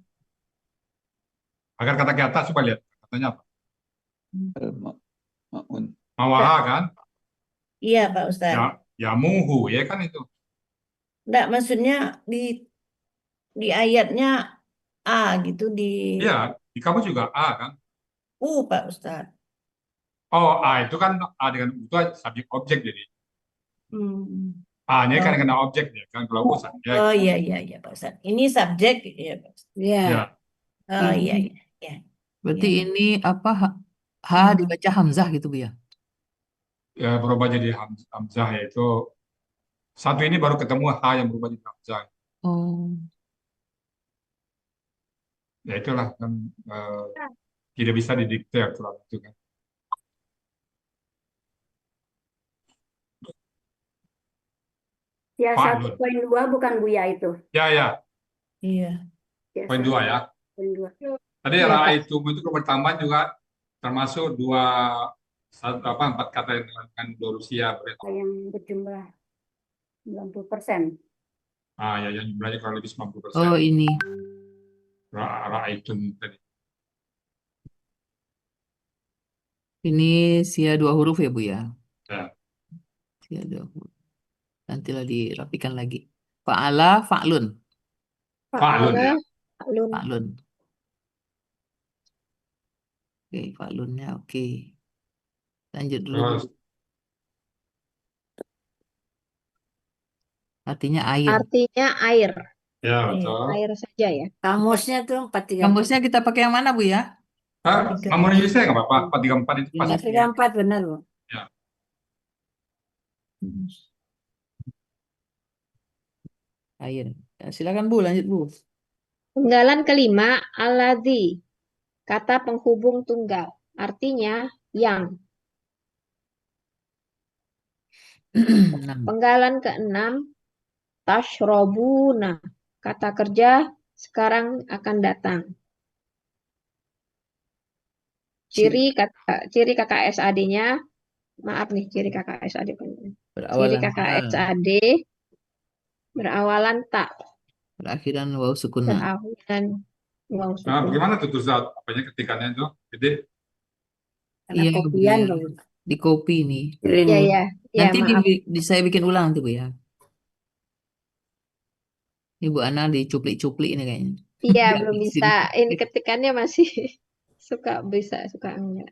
Speaker 2: Akar kata ke atas, coba lihat katanya apa? Mawaha kan?
Speaker 8: iya Pak Ustadz.
Speaker 2: Ya, ya muhu ya kan itu.
Speaker 8: Enggak, maksudnya di ayatnya A gitu di
Speaker 2: Iya, di kamu juga A kan?
Speaker 8: U Pak Ustadz.
Speaker 2: Oh, A itu kan A dengan U itu subjek objek jadi.
Speaker 8: Hmm.
Speaker 2: A-nya kan
Speaker 8: Oh,
Speaker 2: kena objek ya kan kalau U subjek.
Speaker 8: oh iya Pak Ustadz. Ini subjek ya Pak Ustadz.
Speaker 3: Iya.
Speaker 2: Ya,
Speaker 8: Oh iya
Speaker 5: Ini
Speaker 8: iya.
Speaker 5: berarti
Speaker 8: Iya.
Speaker 5: ini apa? H
Speaker 8: Hmm.
Speaker 5: dibaca Hamzah gitu Bu ya?
Speaker 2: ya berubah jadi hamzah yaitu satu ini baru ketemu H yang berubah jadi hamzah.
Speaker 5: Oh,
Speaker 2: Ya itulah kan tidak bisa didikte aturan itu kan.
Speaker 4: Ya
Speaker 2: Fa'lun.
Speaker 4: 1.2 bukan Buya itu.
Speaker 2: Ya, ya,
Speaker 8: Iya.
Speaker 4: Ya
Speaker 2: poin 2 ya.
Speaker 4: 1.2.
Speaker 2: Tadi
Speaker 1: Iya, Pak.
Speaker 2: ra'aitum itu kalau bertambah juga termasuk empat kata yang dengan dua Rusia.
Speaker 4: Yang berjumlah 90%.
Speaker 2: Ah, ya, yang jumlahnya kurang lebih 90%.
Speaker 5: oh ini.
Speaker 2: Ra'aitum tadi.
Speaker 5: Ini sia 2 huruf ya Bu ya?
Speaker 2: Ya.
Speaker 5: Sia 2 huruf. Nantilah dirapikan lagi. Fa'ala, fa'lun.
Speaker 2: Fa'lun ya.
Speaker 1: Fa'lun.
Speaker 5: Fa'lun. Oke, fa'lunnya oke. Lanjut dulu Bu.
Speaker 2: Terus
Speaker 5: Artinya air.
Speaker 1: Artinya air.
Speaker 2: ya,
Speaker 8: Iya.
Speaker 2: betul.
Speaker 1: Air saja ya.
Speaker 3: Kamusnya tuh 434.
Speaker 5: Kamusnya kita pakai yang mana Bu ya?
Speaker 2: Nomor Indonesia nggak apa-apa. 434 itu pasti.
Speaker 3: 434 benar Bu.
Speaker 2: Ya.
Speaker 5: Air. Ya, silakan Bu, lanjut Bu.
Speaker 1: Penggalan kelima, alladzi. Kata penghubung tunggal. Artinya yang.
Speaker 5: 6.
Speaker 1: Penggalan keenam, tashrobuna. Kata kerja sekarang akan datang. Ciri KKSAD-nya, maaf nih, ciri KKSAD. Ciri
Speaker 5: Berawalan
Speaker 1: KKSAD berawalan tak,
Speaker 5: berakhiran waw sukunna.
Speaker 1: berawalan waw
Speaker 2: Nah,
Speaker 1: sukun.
Speaker 2: bagaimana tuh Zat? Apanya ketikannya itu? Jadi
Speaker 3: Karena
Speaker 5: Iya,
Speaker 3: kopian
Speaker 5: Bu,
Speaker 3: Bu.
Speaker 5: di copy nih.
Speaker 3: Ini.
Speaker 1: Ya, ya, ya,
Speaker 5: Nanti
Speaker 1: maaf.
Speaker 5: saya bikin ulang nanti Bu ya. Ibu Ana dicuplik-cuplik ini kayaknya.
Speaker 1: Iya,
Speaker 5: Nggak
Speaker 1: belum
Speaker 5: bisa
Speaker 1: bisa. Ini
Speaker 5: dicuplik.
Speaker 1: ketikannya masih suka bisa, suka enggak.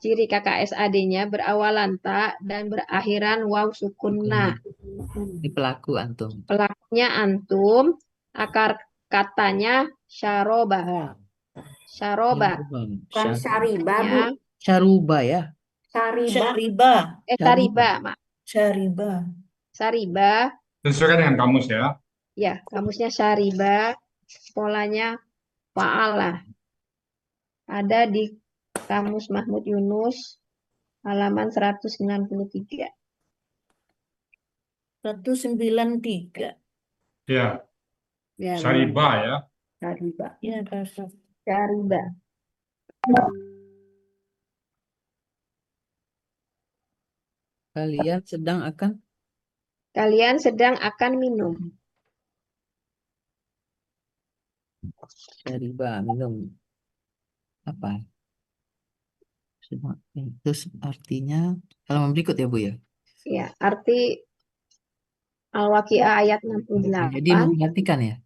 Speaker 1: Ciri KKSAD-nya berawalan tak dan berakhiran waw sukunna.
Speaker 5: Ini pelaku antum.
Speaker 1: Pelakunya antum, akar katanya syaroba. Syaroba.
Speaker 4: Bukan Syariba, Bu.
Speaker 1: Ya,
Speaker 5: Syaruba ya.
Speaker 4: Syariba.
Speaker 8: Syariba.
Speaker 1: Sariba, Mak.
Speaker 8: Syariba.
Speaker 1: Sariba.
Speaker 2: sesuaikan dengan kamus ya.
Speaker 1: Ya, kamusnya Syariba, polanya fa'ala. Ada di Kamus Mahmud Yunus, halaman 193.
Speaker 8: 193.
Speaker 2: Ya,
Speaker 3: Ya,
Speaker 2: syariba ya.
Speaker 4: Syariba.
Speaker 8: Ya, Pak Ustadz.
Speaker 1: Syariba.
Speaker 5: Kalian
Speaker 1: Kalian sedang akan minum.
Speaker 5: Syariba minum apa? Terus artinya halaman berikut ya Bu ya.
Speaker 1: Ya, arti Al-Waqiah ayat
Speaker 5: Jadi
Speaker 1: 68.
Speaker 5: memperhatikan ya.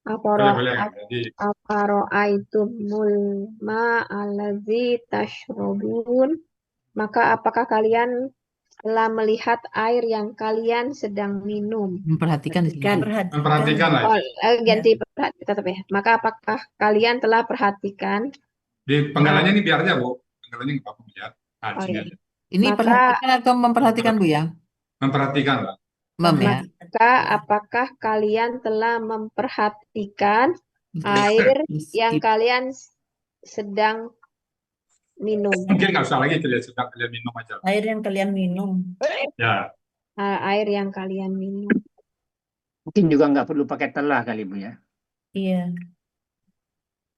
Speaker 2: Boleh. Jadi
Speaker 1: Afara'aitumul ma'alazi tashrobun. Maka apakah kalian telah melihat air yang kalian sedang minum?
Speaker 5: Memperhatikan di sini.
Speaker 2: memperhatikan lah.
Speaker 1: Oh, ganti perhatikan tetap ya. Maka apakah kalian telah perhatikan?
Speaker 2: Di penggalannya ini biar aja, Bu. Penggalannya nggak apa-apa biar. Nah, di
Speaker 1: Oh,
Speaker 2: sini
Speaker 1: iya.
Speaker 2: aja.
Speaker 5: Ini
Speaker 1: Maka-
Speaker 5: perhatikan atau memperhatikan Bu ya?
Speaker 2: Memperhatikan lah.
Speaker 5: Ya.
Speaker 1: Maka apakah kalian telah memperhatikan air yang kalian sedang minum.
Speaker 2: Mungkin nggak usah lagi kalian sudah kalian minum aja.
Speaker 9: Air yang kalian minum.
Speaker 2: Ya,
Speaker 1: Air yang kalian minum.
Speaker 10: Mungkin juga nggak perlu pakai telah kali Bu ya.
Speaker 9: Iya.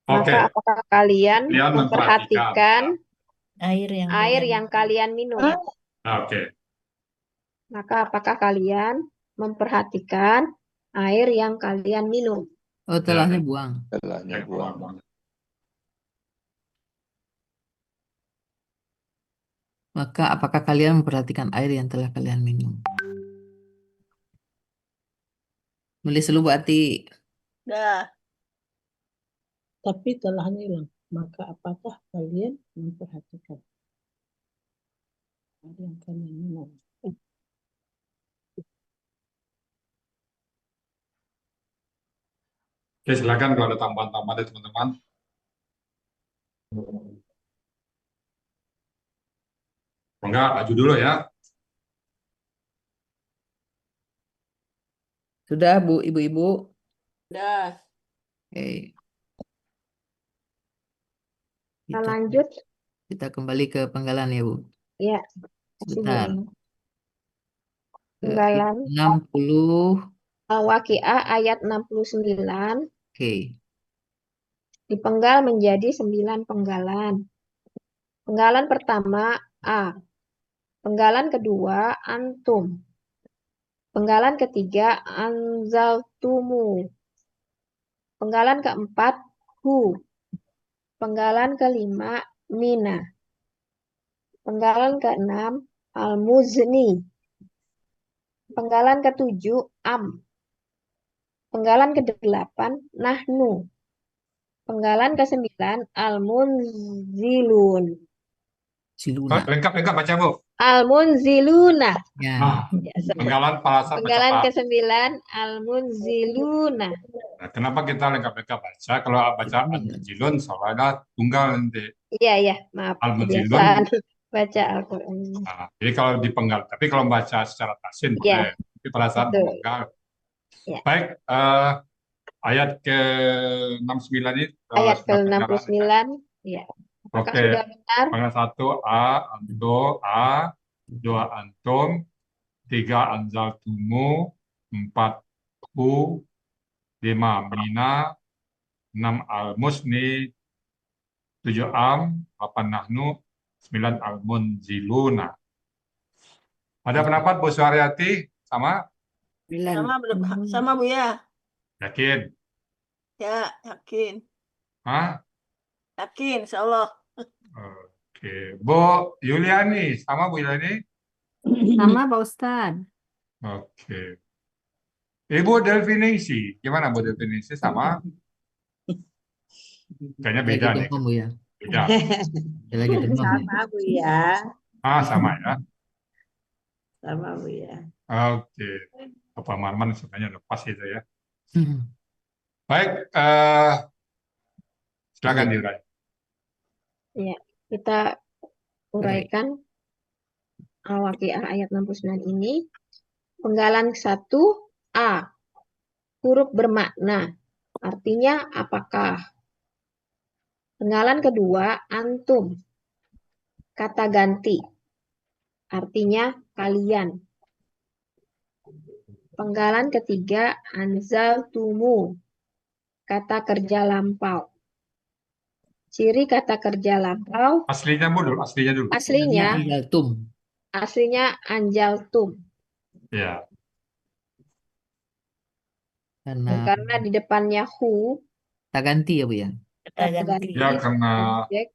Speaker 2: oke.
Speaker 1: Maka apakah kalian
Speaker 2: Kalian
Speaker 1: memperhatikan
Speaker 9: Air yang
Speaker 1: air
Speaker 9: kalian
Speaker 1: yang kalian minum?
Speaker 2: Oke.
Speaker 1: Maka apakah kalian memperhatikan air yang kalian minum?
Speaker 5: Oh, telahnya buang.
Speaker 11: Telahnya
Speaker 2: Ya,
Speaker 11: buang.
Speaker 5: Maka apakah kalian memperhatikan air yang telah kalian minum? Nulis dulu Bu Ati.
Speaker 8: Dah.
Speaker 7: Tapi telahnya hilang. Maka apakah kalian memperhatikan air yang kalian minum?
Speaker 2: Oke, silakan kalau ada tambahan-tambahan dari teman-teman. Enggak, maju dulu ya.
Speaker 5: Sudah Bu, Ibu-ibu?
Speaker 8: Dah.
Speaker 5: Oke.
Speaker 1: Kita lanjut.
Speaker 5: Kita kembali ke penggalan ya Bu.
Speaker 1: Ya,
Speaker 5: Sebentar.
Speaker 1: Penggalan
Speaker 5: 60.
Speaker 1: Al-Waqiah ayat 69
Speaker 5: Oke.
Speaker 1: dipenggal menjadi 9 penggalan. Penggalan pertama A. Penggalan kedua antum. Penggalan ketiga anzaltumu. Penggalan keempat hu. Penggalan kelima mina. Penggalan keenam al-muzni. Penggalan ketujuh am. Penggalan kedelapan nahnu. Penggalan kesembilan al-munzilun.
Speaker 5: Siluna.
Speaker 2: Lengkap baca Bu.
Speaker 1: Al-munziluna.
Speaker 5: Ya.
Speaker 1: Ya, sorry.
Speaker 2: Penggalan palasat baca
Speaker 1: Penggalan
Speaker 2: Pak.
Speaker 1: ke-9 al-munziluna.
Speaker 2: Nah, kenapa kita lengkap-lengkap baca? Kalau baca al-munzilun soalnya tunggal nanti.
Speaker 1: Iya, maaf.
Speaker 2: Al-munzilun.
Speaker 1: Kebiasaan baca Al-Quran.
Speaker 2: Nah, jadi kalau dipenggal, tapi kalau baca secara tahsin
Speaker 1: Iya.
Speaker 2: boleh. Tapi pada saat
Speaker 1: Betul.
Speaker 2: memenggal.
Speaker 1: Ya.
Speaker 2: Baik, ayat ke-69 ini.
Speaker 1: Ayat
Speaker 2: sudah
Speaker 1: ke-69. Ya. Apakah
Speaker 2: Oke.
Speaker 1: sudah benar?
Speaker 2: Penggalan 1 A, anto, A, 2 antum, 3 anzaltumu, 4 hu, 5 mina, 6 al-musni, 7 am, 8 nahnu, 9 al-munziluna. Ada pendapat Bu Suharyati? Sama?
Speaker 8: Sama Bu ya.
Speaker 2: Yakin?
Speaker 8: Ya, yakin.
Speaker 2: Hah?
Speaker 8: Yakin, insya Allah.
Speaker 2: Oke. Bu Yuliani, sama Bu Yuliani?
Speaker 9: Sama Pak Ustadz.
Speaker 2: Oke. Ibu definisi, gimana Bu definisi sama? Kayaknya beda
Speaker 5: Lagi
Speaker 2: nih.
Speaker 5: demam Bu ya.
Speaker 2: Beda.
Speaker 5: Dia lagi demam ya.
Speaker 7: Sama Bu ya.
Speaker 2: Sama ya.
Speaker 7: Sama Bu ya.
Speaker 2: Oke. Bapak Marman sebenarnya udah pas itu ya.
Speaker 5: Hmm.
Speaker 2: Baik, silakan diurai.
Speaker 1: Ya, kita uraikan Al-Waqiah ayat 69 ini. Penggalan 1 A. Huruf bermakna. Artinya apakah? Penggalan kedua antum. Kata ganti. Artinya kalian. Penggalan ketiga anzaltumu. Kata kerja lampau. Ciri kata kerja lampau
Speaker 2: Aslinya Bu dulu, aslinya dulu.
Speaker 1: aslinya
Speaker 5: Anzaltum.
Speaker 1: anjaltum.
Speaker 2: Ya.
Speaker 1: Karena di depannya hu
Speaker 5: Tak ganti ya Bu ya.
Speaker 1: kata ganti.
Speaker 2: Ya karena
Speaker 1: subjek.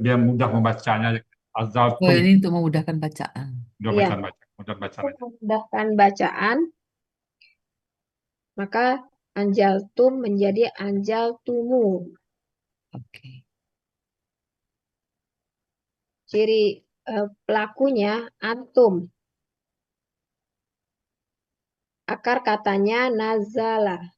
Speaker 2: biar mudah membacanya.
Speaker 5: Oh,
Speaker 2: Azaltum,
Speaker 5: ini untuk memudahkan bacaan.
Speaker 2: mudah
Speaker 1: Iya.
Speaker 2: mudah baca.
Speaker 1: Untuk memudahkan bacaan, maka anjaltum menjadi anjaltumu.
Speaker 5: Oke.
Speaker 1: Ciri pelakunya antum. Akar katanya nazala.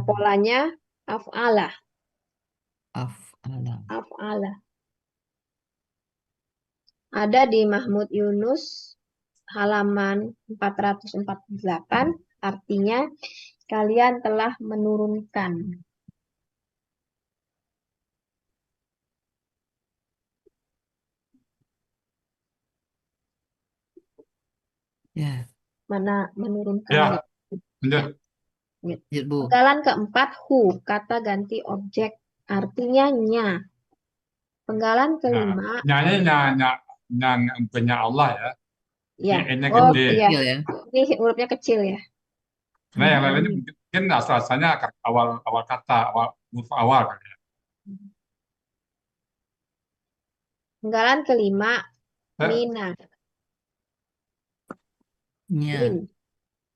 Speaker 1: Polanya af'ala.
Speaker 5: Af'ala.
Speaker 1: Af'ala. Ada di Mahmud Yunus halaman 448 Artinya kalian telah menurunkan.
Speaker 5: Ya,
Speaker 1: Mana menurunkan?
Speaker 2: Ya, lanjut.
Speaker 5: lanjut Bu.
Speaker 1: Penggalan keempat, kata ganti objek. Artinya nya. Penggalan
Speaker 2: Nah,
Speaker 1: kelima,
Speaker 2: nyanyi punya Allah ya.
Speaker 1: ya.
Speaker 2: Ini N-nya
Speaker 1: Oh
Speaker 2: gede.
Speaker 1: iya,
Speaker 5: Kecil ya.
Speaker 1: ini hurufnya kecil ya.
Speaker 2: Nah, yang lainnya mungkin asal-asalnya awal kata, huruf awal kan ya.
Speaker 1: Penggalan kelima,
Speaker 2: Eh,
Speaker 1: mina.
Speaker 5: Nya.
Speaker 1: Min.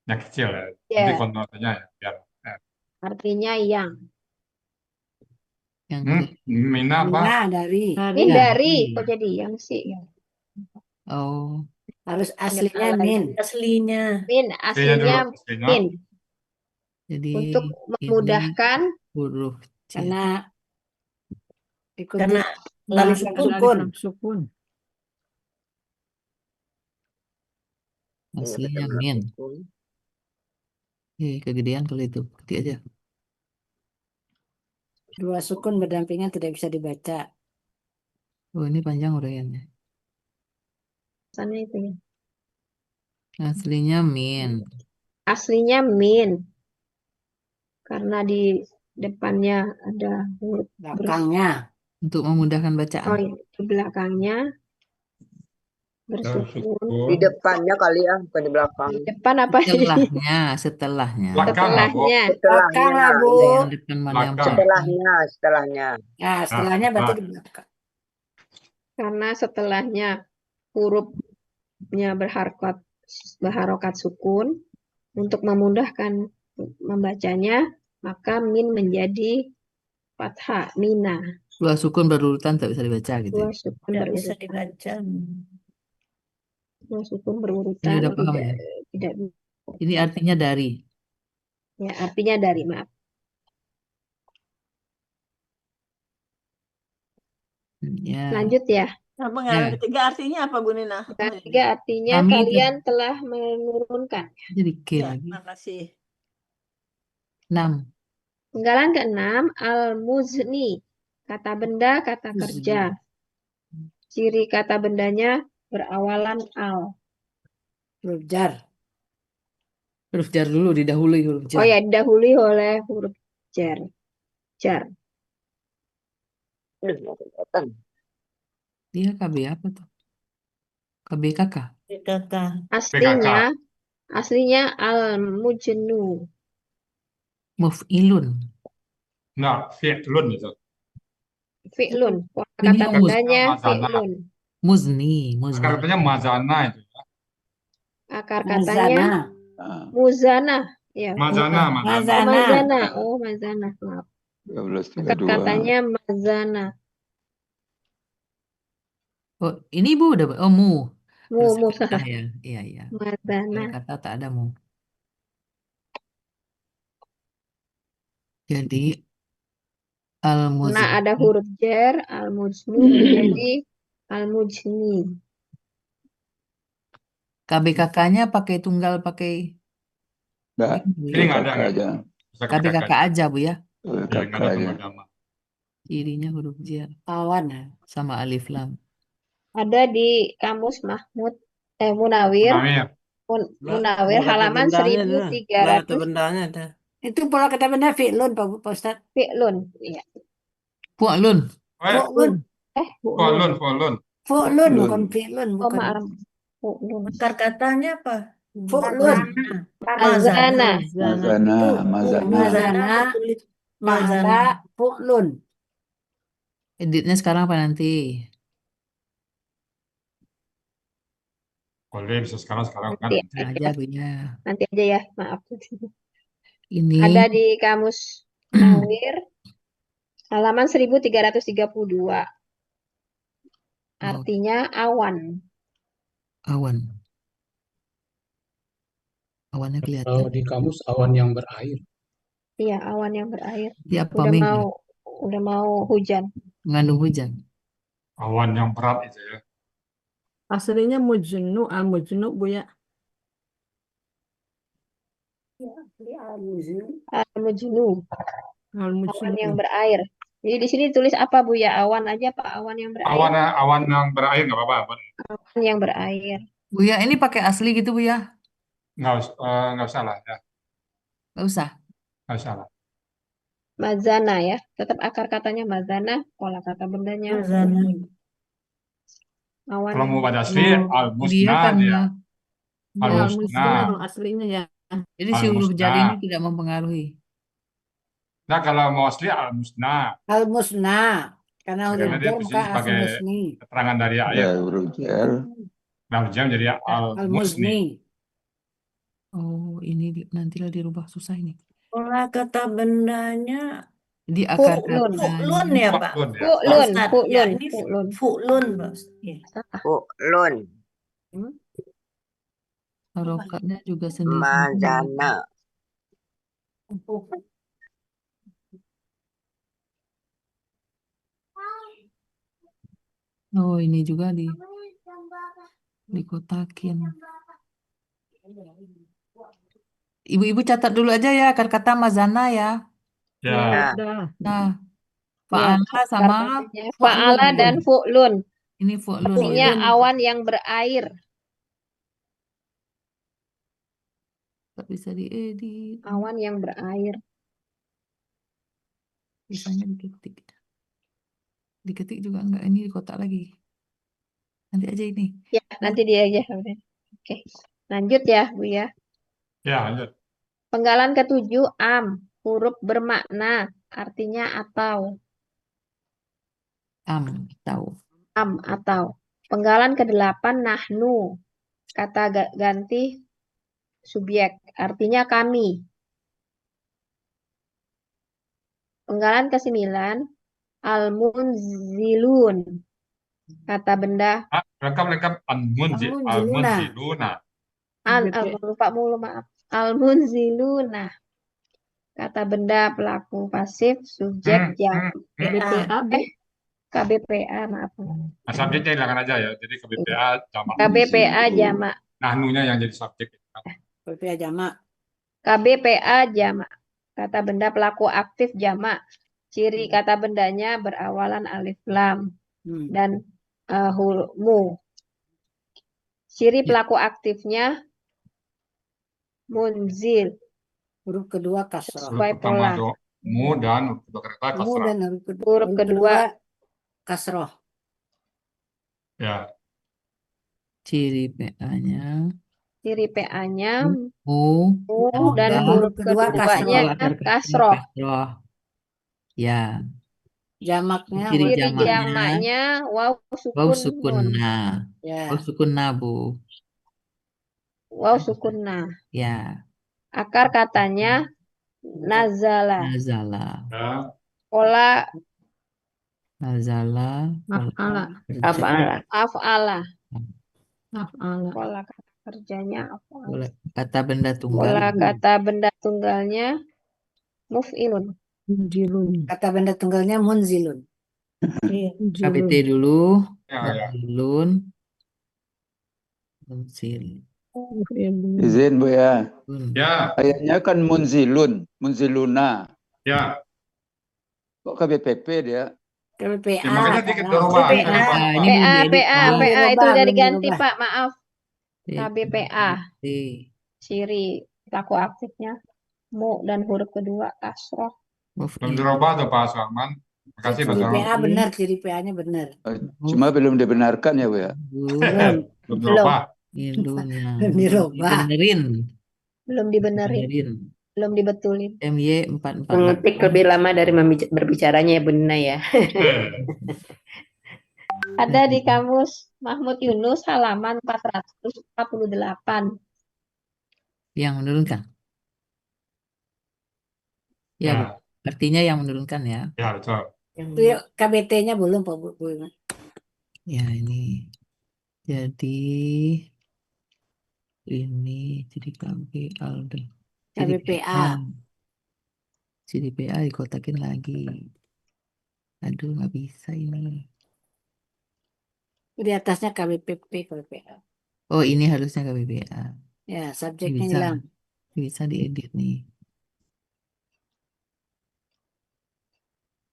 Speaker 2: yang kecil ya.
Speaker 1: Ya.
Speaker 2: Nanti konotasinya ya. Biar.
Speaker 1: Artinya yang.
Speaker 5: Yang
Speaker 2: Hmm,
Speaker 5: ke
Speaker 2: Mina apa?
Speaker 3: Mina dari.
Speaker 1: Min
Speaker 5: Ya.
Speaker 1: dari. Kok jadi yang sih?
Speaker 5: Oh,
Speaker 3: Harus aslinya
Speaker 8: Kenalan
Speaker 3: min.
Speaker 8: aslinya.
Speaker 1: Min
Speaker 2: Aslinya dulu.
Speaker 1: aslinya
Speaker 2: Aslinya.
Speaker 1: min.
Speaker 5: jadi
Speaker 1: Untuk
Speaker 5: ini
Speaker 1: memudahkan
Speaker 5: huruf C.
Speaker 3: Karena ikuti
Speaker 8: Karena
Speaker 3: lam
Speaker 8: alif
Speaker 3: sukun.
Speaker 8: sukun.
Speaker 9: Sukun.
Speaker 5: Aslinya min. Kegedean kalau itu. Ketik aja.
Speaker 3: Dua sukun berdampingan tidak bisa dibaca.
Speaker 5: Oh, ini panjang uraiannya.
Speaker 1: sana itu ya.
Speaker 5: Aslinya min.
Speaker 1: Aslinya min. Karena di depannya ada huruf
Speaker 3: Belakangnya.
Speaker 5: Untuk memudahkan
Speaker 1: oh
Speaker 5: bacaan.
Speaker 1: iya, di belakangnya bersukun.
Speaker 6: Di depannya kali ya, bukan di belakang.
Speaker 1: Di depan apa sih?
Speaker 5: Setelahnya.
Speaker 2: Belakang lah, Bu.
Speaker 1: Setelahnya.
Speaker 3: Belakang lah, Bu.
Speaker 5: Yang depan mana yang
Speaker 2: Belakang.
Speaker 6: Setelahnya.
Speaker 3: Nah, setelahnya berarti di belakang.
Speaker 1: Karena setelahnya hurufnya berharokat sukun, untuk memudahkan membacanya, maka min menjadi fathah, mina.
Speaker 5: dua sukun berurutan tak bisa dibaca gitu.
Speaker 1: Dua sukun
Speaker 8: Tidak bisa
Speaker 1: berurutan.
Speaker 8: dibaca.
Speaker 1: Dua sukun
Speaker 5: Ini
Speaker 1: berurutan
Speaker 5: udah paham ya?
Speaker 1: tidak
Speaker 5: Ini artinya dari.
Speaker 1: ya artinya dari maaf.
Speaker 5: Ya.
Speaker 1: Lanjut ya.
Speaker 8: Nah, penggalan
Speaker 5: Ya.
Speaker 8: ketiga artinya apa Bu Nina?
Speaker 1: Dan tiga artinya
Speaker 5: Kami
Speaker 1: kalian telah menurunkan.
Speaker 5: Jadi K
Speaker 8: Ya,
Speaker 5: lagi.
Speaker 8: makasih.
Speaker 5: 6.
Speaker 1: Penggalan keenam, al-muzni. Kata benda, kata kerja. Ciri kata bendanya berawalan al.
Speaker 3: Huruf jar.
Speaker 5: Huruf jar dulu, didahului huruf jar.
Speaker 1: Oh ya, didahului oleh huruf jar. Jar.
Speaker 5: Dia KB apa tuh? KBKK.
Speaker 8: Kakak.
Speaker 1: Aslinya al-mujnu.
Speaker 5: Muf'ilun.
Speaker 2: Nah, fi'lun itu.
Speaker 1: Fi'lun.
Speaker 5: Ini
Speaker 1: Kata
Speaker 5: mus.
Speaker 1: bendanya
Speaker 2: Mazana.
Speaker 1: fi'lun.
Speaker 5: Muzni.
Speaker 2: Akar katanya mazana itu.
Speaker 1: Akar katanya
Speaker 3: Mazana.
Speaker 1: muzana. Ya.
Speaker 2: Mazana.
Speaker 3: Mazana.
Speaker 1: Oh, mazana. Maaf.
Speaker 11: 12.32.
Speaker 1: Akar katanya mazana.
Speaker 5: Oh, ini Bu udah. Oh, mu.
Speaker 1: Mu.
Speaker 5: Salah ya. Iya, iya.
Speaker 1: Mazana.
Speaker 5: Kata tak ada mu. Jadi al-muzni.
Speaker 1: Nah, ada huruf jar, al-mujnu menjadi al-mujni.
Speaker 5: KBKK-nya pakai tunggal pakai
Speaker 11: Enggak,
Speaker 2: Ini nggak ada.
Speaker 11: kakak aja.
Speaker 2: Bisa ke
Speaker 5: KBKK aja Bu ya.
Speaker 11: Tuh,
Speaker 2: Ya, nggak
Speaker 11: kakak
Speaker 2: ada
Speaker 11: aja.
Speaker 2: tunggal.
Speaker 5: Cirinya huruf jar
Speaker 3: Awan.
Speaker 5: sama alif lam.
Speaker 1: Ada di kamus Munawir. Munawir halaman 1300
Speaker 3: Itu pola kata benda fi'lun, Pak Ustadz.
Speaker 1: fi'lun. Iya.
Speaker 5: Fu'lun.
Speaker 3: Fu'lun.
Speaker 2: Fu'lun.
Speaker 3: Fu'lun,
Speaker 11: Fu'lun.
Speaker 3: bukan fi'lun,
Speaker 1: Oh,
Speaker 3: bukan.
Speaker 1: maaf. Fu'lun.
Speaker 8: Akar katanya apa?
Speaker 3: Fu'lun.
Speaker 1: Mazana.
Speaker 11: Mazana.
Speaker 3: Mazana.
Speaker 8: tulis
Speaker 3: Mahla fu'lun.
Speaker 5: Editnya sekarang apa nanti?
Speaker 2: Boleh bisa sekarang kan.
Speaker 1: Nanti
Speaker 5: Aja Bu ya.
Speaker 1: Nanti aja ya, maaf.
Speaker 5: Ini
Speaker 1: Ada di kamus Munawir halaman 1332. Artinya awan.
Speaker 5: awan. Awannya kelihatan.
Speaker 10: Kalau di kamus awan yang berair.
Speaker 1: Iya, awan yang berair.
Speaker 5: Dia apa
Speaker 1: Udah
Speaker 5: minggu?
Speaker 1: mau hujan.
Speaker 5: Mengandung hujan.
Speaker 2: Awan yang berat itu ya.
Speaker 9: Aslinya mujnu, al-mujnu Bu ya.
Speaker 4: Ya, asli al-muzni.
Speaker 1: Al-mujnu, awan yang
Speaker 8: Al-Mujnu.
Speaker 1: berair. Jadi di sini tulis apa Bu ya? Awan aja Pak, awan yang berair.
Speaker 2: Awan yang berair nggak apa-apa.
Speaker 1: Awan yang berair.
Speaker 5: Buya, ini pakai asli gitu Buya?
Speaker 2: Nggak usah lah ya,
Speaker 5: Nggak usah.
Speaker 2: nggak usah lah.
Speaker 1: Mazana ya. Tetap akar katanya mazana, pola kata bendanya
Speaker 8: Azana.
Speaker 1: awan
Speaker 2: Kalau
Speaker 1: yang
Speaker 2: mau pada asli,
Speaker 5: Oh, dia
Speaker 2: al-musna
Speaker 5: kan
Speaker 2: dia.
Speaker 5: ya.
Speaker 9: Ya,
Speaker 2: Al-musna.
Speaker 9: al-musnah kalau aslinya ya.
Speaker 5: Jadi si huruf jar
Speaker 2: Al-musna.
Speaker 5: ini tidak mempengaruhi.
Speaker 2: Nah, kalau mau asli al-musna.
Speaker 3: Al-musna. Karena huruf
Speaker 2: Karena dia
Speaker 3: jar maka
Speaker 2: posisi sebagai
Speaker 3: al-musni.
Speaker 2: keterangan dari
Speaker 11: Ya,
Speaker 2: air.
Speaker 11: huruf jar.
Speaker 2: Nah, jam jadi al-musni.
Speaker 3: Al-musni.
Speaker 5: Oh, ini nantilah dirubah susah ini.
Speaker 8: Pola kata bendanya
Speaker 5: Jadi akar
Speaker 1: Fu'lun.
Speaker 8: fu'lun
Speaker 5: katanya
Speaker 8: ya Pak.
Speaker 2: Fu'lun ya.
Speaker 8: Pak
Speaker 1: Fu'lun,
Speaker 8: Ustadz, ya
Speaker 1: fu'lun,
Speaker 8: ini
Speaker 1: fu'lun.
Speaker 8: fu'lun Pak Ustadz. Ya.
Speaker 6: Fu'lun.
Speaker 5: harokatnya juga sendiri.
Speaker 6: Mazana.
Speaker 5: Oh, ini juga dikotakin. Ibu-ibu catat dulu aja ya akar kata mazana ya.
Speaker 2: Ya.
Speaker 6: Ya.
Speaker 9: Udah.
Speaker 5: Nah,
Speaker 1: Ya,
Speaker 5: fa'ala sama
Speaker 1: fa'ala
Speaker 5: fu'lun.
Speaker 1: dan fu'lun.
Speaker 5: Ini fu'lun.
Speaker 1: Artinya awan yang berair.
Speaker 5: Nggak bisa diedit.
Speaker 1: Awan yang berair.
Speaker 5: Bisanya diketik. Diketik juga enggak. Ini di kotak lagi. Nanti aja ini.
Speaker 1: Ya, nanti dia aja. Oke. Lanjut ya, Bu ya.
Speaker 2: Ya, lanjut.
Speaker 1: Penggalan ketujuh am, huruf bermakna, artinya atau.
Speaker 5: Tahu.
Speaker 1: Am atau. Penggalan kedelapan nahnu, kata ganti subjek, artinya kami. Penggalan kesembilan al-munzilun, kata benda
Speaker 2: Lengkap al-munziluna.
Speaker 1: lupa mulu maaf. Al-munziluna, kata benda pelaku pasif subjek jam.
Speaker 9: BPA, Bu.
Speaker 1: KBPA maaf.
Speaker 2: Nah, subjeknya hilangkan aja ya. Jadi KBPA jamak.
Speaker 1: KBPA jamak.
Speaker 2: Nahnunya yang jadi subjek.
Speaker 3: KBPA jamak.
Speaker 1: KBPA jamak. Kata benda pelaku aktif jamak. Ciri kata bendanya berawalan alif lam dan huruf mu. Ciri pelaku aktifnya munzil.
Speaker 3: Huruf kedua kasroh.
Speaker 1: Sesuai pola.
Speaker 2: Mu dan huruf kedua kata
Speaker 3: Mu
Speaker 2: kasrah.
Speaker 3: dan
Speaker 1: Huruf kedua
Speaker 3: kasroh.
Speaker 2: Ya.
Speaker 5: Ciri PA-nya.
Speaker 1: Ciri PA-nya
Speaker 5: Mu
Speaker 1: dan huruf keduanya kasroh.
Speaker 5: Ya.
Speaker 1: Jamaknya
Speaker 5: Ciri
Speaker 1: jamaknya waw
Speaker 5: sukunna.
Speaker 3: Ya.
Speaker 5: Waw sukunna, Bu.
Speaker 1: Waw sukunna.
Speaker 5: Ya.
Speaker 1: Akar katanya nazala.
Speaker 2: Ya.
Speaker 1: Pola
Speaker 5: Nazala.
Speaker 1: af'ala.
Speaker 9: Af'ala.
Speaker 1: Pola kata kerjanya af'ala.
Speaker 5: Kata benda tunggal.
Speaker 1: Pola kata benda tunggalnya muf'ilun.
Speaker 9: Munzilun.
Speaker 3: Kata benda tunggalnya munzilun.
Speaker 5: KBT dulu.
Speaker 2: Ya.
Speaker 5: Munzilun. Munzil.
Speaker 11: Izin Bu ya.
Speaker 2: Ya.
Speaker 11: Ayatnya kan munziluna.
Speaker 2: Ya.
Speaker 11: Kok KBPP dia?
Speaker 3: KBPA.
Speaker 2: Ya, makanya dikit dirubah.
Speaker 1: PA itu udah diganti
Speaker 3: dirubah.
Speaker 1: Pak, maaf. KBPA. Ciri pelaku aktifnya mu dan huruf kedua kasroh.
Speaker 2: Belum dirubah tuh Pak Salman. Terima kasih Pak
Speaker 3: Ciri
Speaker 2: Salman.
Speaker 3: PA benar, ciri PA-nya benar.
Speaker 11: Cuma belum dibenarkan ya Bu ya.
Speaker 2: Belum dirubah.
Speaker 3: Belum dirubah.
Speaker 1: Belum dibenerin. Belum dibetulin.
Speaker 5: MY 44.
Speaker 6: Mengetik lebih lama dari berbicaranya ya Bunda ya.
Speaker 1: Ada di kamus Mahmud Yunus halaman 448.
Speaker 5: Yang menurunkan. Ya, Bu. Artinya yang menurunkan ya.
Speaker 2: Ya, betul.
Speaker 3: KBT-nya belum Pak Bu.
Speaker 5: Ya, ini. Jadi ini jadi
Speaker 3: KBPA.
Speaker 5: Jadi PA dikotakin lagi. Aduh, nggak bisa ini.
Speaker 3: Di atasnya KBPP, KBPA.
Speaker 5: Oh, ini harusnya KBPA.
Speaker 3: Ya, subjeknya
Speaker 5: Bisa.
Speaker 3: hilang.
Speaker 5: Bisa diedit nih.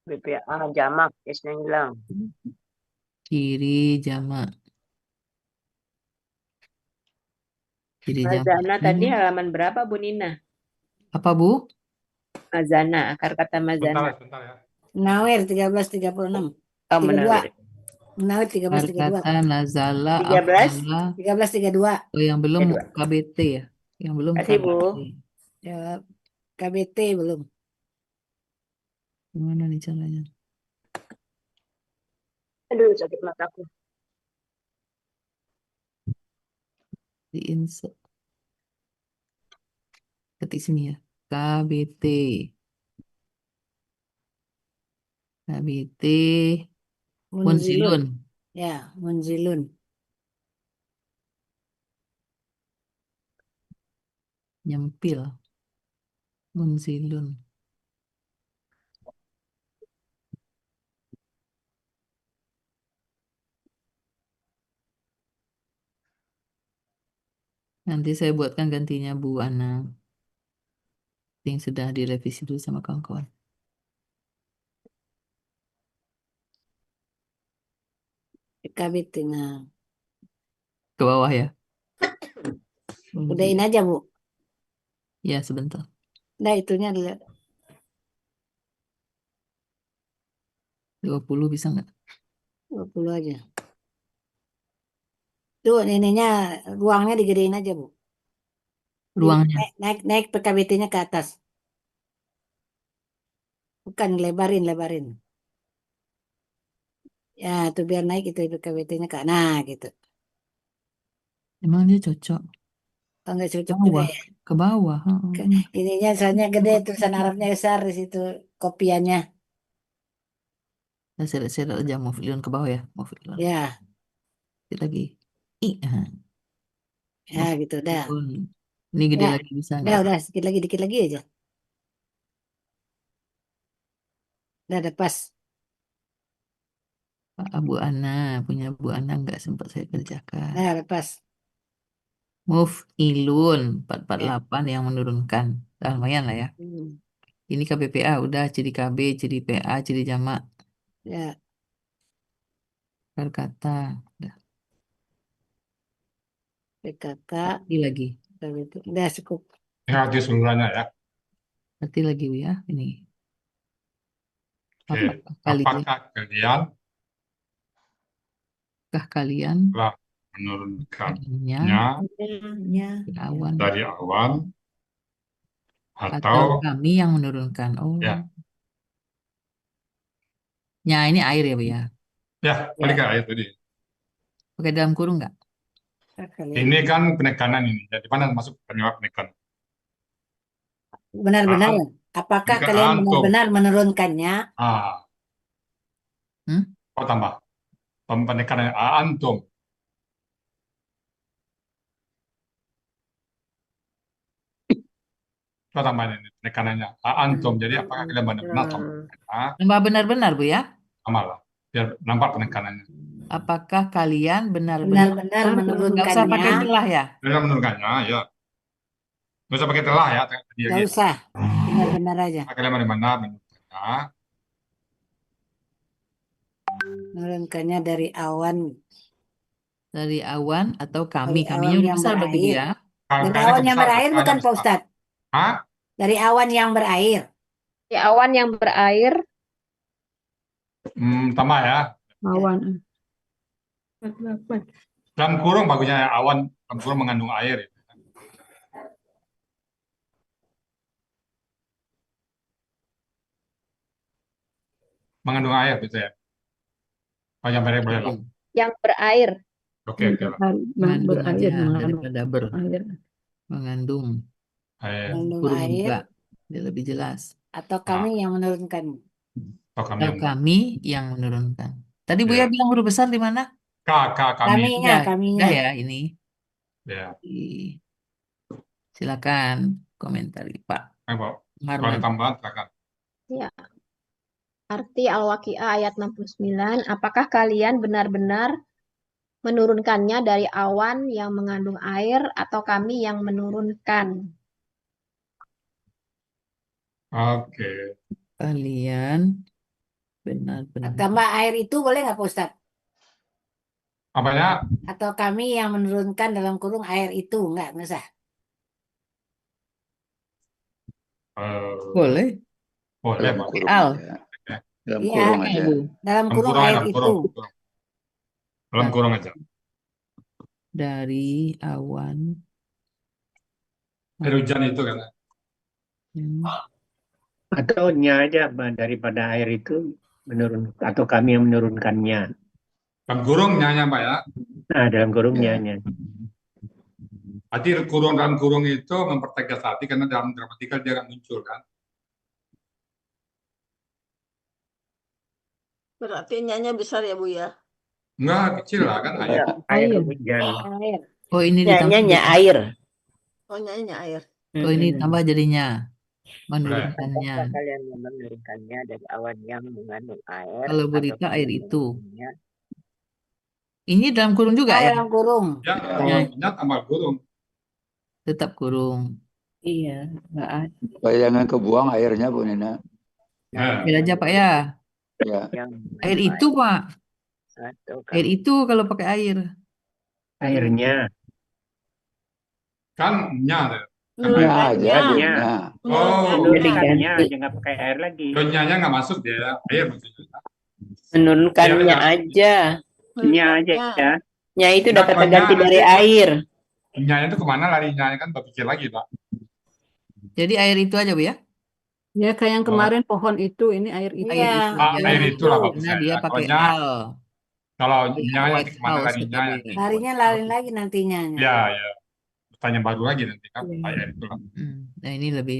Speaker 6: BPA jamak, S-nya hilang.
Speaker 5: Kiri jamak. Kiri jamak.
Speaker 1: Mazana tadi halaman berapa, Bu Nina?
Speaker 5: Apa, Bu?
Speaker 1: Mazana, akar kata mazana.
Speaker 2: Sebentar ya.
Speaker 3: Munawir 1336.
Speaker 1: Oh,
Speaker 3: 32.
Speaker 1: Munawir.
Speaker 3: Munawir 1332.
Speaker 5: Kata nazala
Speaker 1: 13.
Speaker 5: afala.
Speaker 3: 1332.
Speaker 5: Oh, yang belum
Speaker 1: 32.
Speaker 5: KBT ya. Yang belum
Speaker 1: Kasih, Bu.
Speaker 5: KBT.
Speaker 3: Jawab KBT belum.
Speaker 5: Gimana nih caranya?
Speaker 6: Aduh, sakit mataku.
Speaker 5: Di insert. Ketik sini ya. KBT. KBT. Munzilun.
Speaker 3: Ya, Munzilun.
Speaker 5: Nyempil. Munzilun. Nanti saya buatkan gantinya Bu Ana. Yang sudah direvisi dulu sama kawan-kawan.
Speaker 3: KBT. Nah,
Speaker 5: Ke bawah ya.
Speaker 3: udahin aja, Bu.
Speaker 5: Ya, sebentar.
Speaker 3: Nah, itunya adalah
Speaker 5: 20 bisa nggak?
Speaker 3: 20 aja. Tuh, ininya ruangnya digedein aja, Bu.
Speaker 5: Ruangnya.
Speaker 3: Naik PKBT-nya ke atas. Bukan lebarin. Ya, tuh biar naik itu PKBT-nya ke. Nah, gitu.
Speaker 5: Emang dia cocok.
Speaker 3: Oh, nggak cocok
Speaker 5: Bawah.
Speaker 3: juga ya.
Speaker 5: Ke bawah.
Speaker 3: Ininya soalnya gede, tulisan Arabnya besar di situ kopiannya.
Speaker 5: Saya seret-seret aja Muflihun ke bawah ya. Muflihun.
Speaker 3: Ya,
Speaker 5: Sedikit lagi.
Speaker 3: ya gitu dah.
Speaker 5: Muflihun. Ini gede
Speaker 3: Ya,
Speaker 5: lagi bisa nggak?
Speaker 3: udah dikit lagi aja. Udah pas.
Speaker 5: Pak Bu Ana. Punya Bu Ana nggak sempat saya kerjakan.
Speaker 3: Nah, pas.
Speaker 5: Muf'ilun 448 yang menurunkan. Nah, lumayan lah ya. Ini KBPA udah, ciri KB, ciri PA, ciri jamak.
Speaker 3: Ya,
Speaker 5: Kata. Udah.
Speaker 3: PKK.
Speaker 5: Lagi.
Speaker 3: Udah cukup.
Speaker 2: Ini seluruhnya ya.
Speaker 5: Nanti lagi Bu ya. Ini.
Speaker 2: Oke. Apakah kalian telah menurunkannya dari awan atau
Speaker 5: kami yang menurunkan? Oh.
Speaker 2: Ya.
Speaker 5: Ya, ini air ya Bu ya.
Speaker 2: Ya, balik ke air tadi.
Speaker 5: Pakai dalam kurung nggak?
Speaker 2: Ini kan penekanan ini. Jadi mana masuk penyebab penekanan?
Speaker 3: Benar-benar. Apakah
Speaker 2: Bukan
Speaker 3: kalian
Speaker 2: antum.
Speaker 3: benar-benar menurunkannya?
Speaker 2: Oh, tambah. Penekanan antum. Oh, tambahin ini penekanannya. Antum. Jadi apakah kalian benar-benar
Speaker 5: Tambah benar-benar Bu ya.
Speaker 2: sama lah. Biar nampak penekanannya.
Speaker 5: Apakah kalian benar-benar
Speaker 3: menurunkannya?
Speaker 5: nggak usah pakai telah ya?
Speaker 2: Kalian menurunkannya, ya. Nggak usah pakai telah ya.
Speaker 3: Nggak usah. Benar-benar aja.
Speaker 2: Kalian benar-benar menurunkannya.
Speaker 3: Menurunkannya dari awan.
Speaker 5: Dari awan atau kami?
Speaker 3: Dari
Speaker 5: Kaminya
Speaker 3: awan
Speaker 5: udah
Speaker 3: yang
Speaker 5: besar bagi
Speaker 3: berair.
Speaker 5: dia.
Speaker 3: Dari awan yang berair bukan Pak Ustadz?
Speaker 2: Hah?
Speaker 3: Dari awan yang berair.
Speaker 1: Di awan yang berair.
Speaker 2: Tambah ya.
Speaker 9: Awan.
Speaker 2: Dalam kurung bagusnya ya, awan dalam kurung mengandung air. Ya. Mengandung air gitu ya. Oh, yang berair boleh lah.
Speaker 1: Yang berair.
Speaker 2: Oke lah.
Speaker 5: Mengandung
Speaker 9: Berair,
Speaker 5: aja
Speaker 9: mengandung
Speaker 5: daripada ber.
Speaker 9: air.
Speaker 5: Mengandung.
Speaker 2: Air.
Speaker 5: Kurung
Speaker 3: air.
Speaker 5: juga. Dia lebih jelas.
Speaker 3: Atau kami yang menurunkan.
Speaker 5: Atau kami yang menurunkan. Tadi Bu ya bilang huruf besar di mana?
Speaker 2: Kami.
Speaker 3: Kaminya.
Speaker 5: Udah ya ini.
Speaker 2: Ya.
Speaker 5: Silakan komentari Pak.
Speaker 2: Kalau ada tambahan silakan.
Speaker 1: Ya. Arti Al-Waqi'ah ayat 69, apakah kalian benar-benar menurunkannya dari awan yang mengandung air atau kami yang menurunkan?
Speaker 2: Oke.
Speaker 5: Kalian benar-benar.
Speaker 3: Tambah air itu boleh nggak Pak Ustadz?
Speaker 2: Apanya?
Speaker 3: Atau kami yang menurunkan dalam kurung air itu nggak usah.
Speaker 5: Boleh.
Speaker 2: Boleh,
Speaker 11: Dalam
Speaker 2: Bang.
Speaker 11: kurung
Speaker 5: Al.
Speaker 11: aja. Dalam
Speaker 3: Iya,
Speaker 11: kurung
Speaker 5: Ya,
Speaker 11: aja.
Speaker 5: Bu.
Speaker 3: dalam kurung
Speaker 2: Dalam
Speaker 3: air
Speaker 2: kurung,
Speaker 3: itu.
Speaker 2: dalam kurung aja.
Speaker 5: Dari awan.
Speaker 2: Air hujan itu kan.
Speaker 10: Atau nya aja daripada air itu menurun atau kami yang menurunkannya.
Speaker 2: Dalam kurung nyanya, Pak ya.
Speaker 10: Nah, dalam kurungnya
Speaker 11: Ya.
Speaker 10: nya.
Speaker 2: Arti kurung dalam kurung itu mempertegas hati karena dalam gramatikal dia akan muncul kan.
Speaker 8: Berarti nya besar ya Bu ya?
Speaker 2: Enggak, kecil lah kan air.
Speaker 10: Air
Speaker 9: Air.
Speaker 10: hujan.
Speaker 3: Air.
Speaker 5: Oh, ini
Speaker 8: Nya
Speaker 5: ditambah.
Speaker 8: air. Oh nya air.
Speaker 5: Oh, ini tambah jadinya.
Speaker 2: Boleh.
Speaker 5: Menurunkannya.
Speaker 6: Apakah kalian menurunkannya dari awan yang mengandung air
Speaker 5: Kalau
Speaker 6: atau
Speaker 5: berita air
Speaker 6: kalian
Speaker 5: itu.
Speaker 6: menurunkannya
Speaker 5: Ini dalam kurung juga ya?
Speaker 3: Dalam kurung.
Speaker 2: Ya, kalau minyak tambah kurung.
Speaker 5: Tetap kurung.
Speaker 8: Iya, nggak ada.
Speaker 11: Supaya jangan kebuang airnya, Bu Nina.
Speaker 2: Nah,
Speaker 5: Ambil aja Pak ya.
Speaker 11: Ya.
Speaker 6: yang
Speaker 5: Air itu Pak.
Speaker 6: atau
Speaker 5: Air itu kalau pakai air.
Speaker 10: Airnya.
Speaker 2: kan nya. Kan
Speaker 11: Nya
Speaker 2: air.
Speaker 11: aja, Bu
Speaker 10: Nya.
Speaker 11: Nina.
Speaker 2: Oh,
Speaker 10: Menurunkannya jangan pakai air lagi.
Speaker 2: lo nyanya nggak masuk dia, air maksudnya.
Speaker 8: Menurunkannya
Speaker 2: Airnya.
Speaker 8: aja.
Speaker 10: Nya aja ya.
Speaker 8: Nya itu
Speaker 2: Nah,
Speaker 8: udah kata
Speaker 2: kalau
Speaker 8: ganti
Speaker 2: nya
Speaker 8: dari
Speaker 2: nanti-
Speaker 8: air.
Speaker 2: Nyanya itu kemana larinya kan berpikir lagi, Pak.
Speaker 5: Jadi air itu aja Bu ya?
Speaker 9: Ya kayak yang
Speaker 2: Oh.
Speaker 9: kemarin pohon itu, ini air itu.
Speaker 3: Iya.
Speaker 2: Ah,
Speaker 5: aja.
Speaker 2: air itulah
Speaker 3: itu.
Speaker 2: bagusnya
Speaker 5: Karena dia
Speaker 2: ya. Kalau
Speaker 5: pakai
Speaker 2: nya,
Speaker 5: al.
Speaker 2: kalau
Speaker 5: Iya,
Speaker 2: nya nanti
Speaker 5: white
Speaker 2: kemana
Speaker 5: house
Speaker 2: larinya
Speaker 5: kata
Speaker 2: ya.
Speaker 5: dia.
Speaker 3: Larinya lari lagi nantinya.
Speaker 2: Ya, ya. Pertanyaan baru lagi nanti kan.
Speaker 8: Iya.
Speaker 2: Air itulah.
Speaker 5: Nah, ini lebih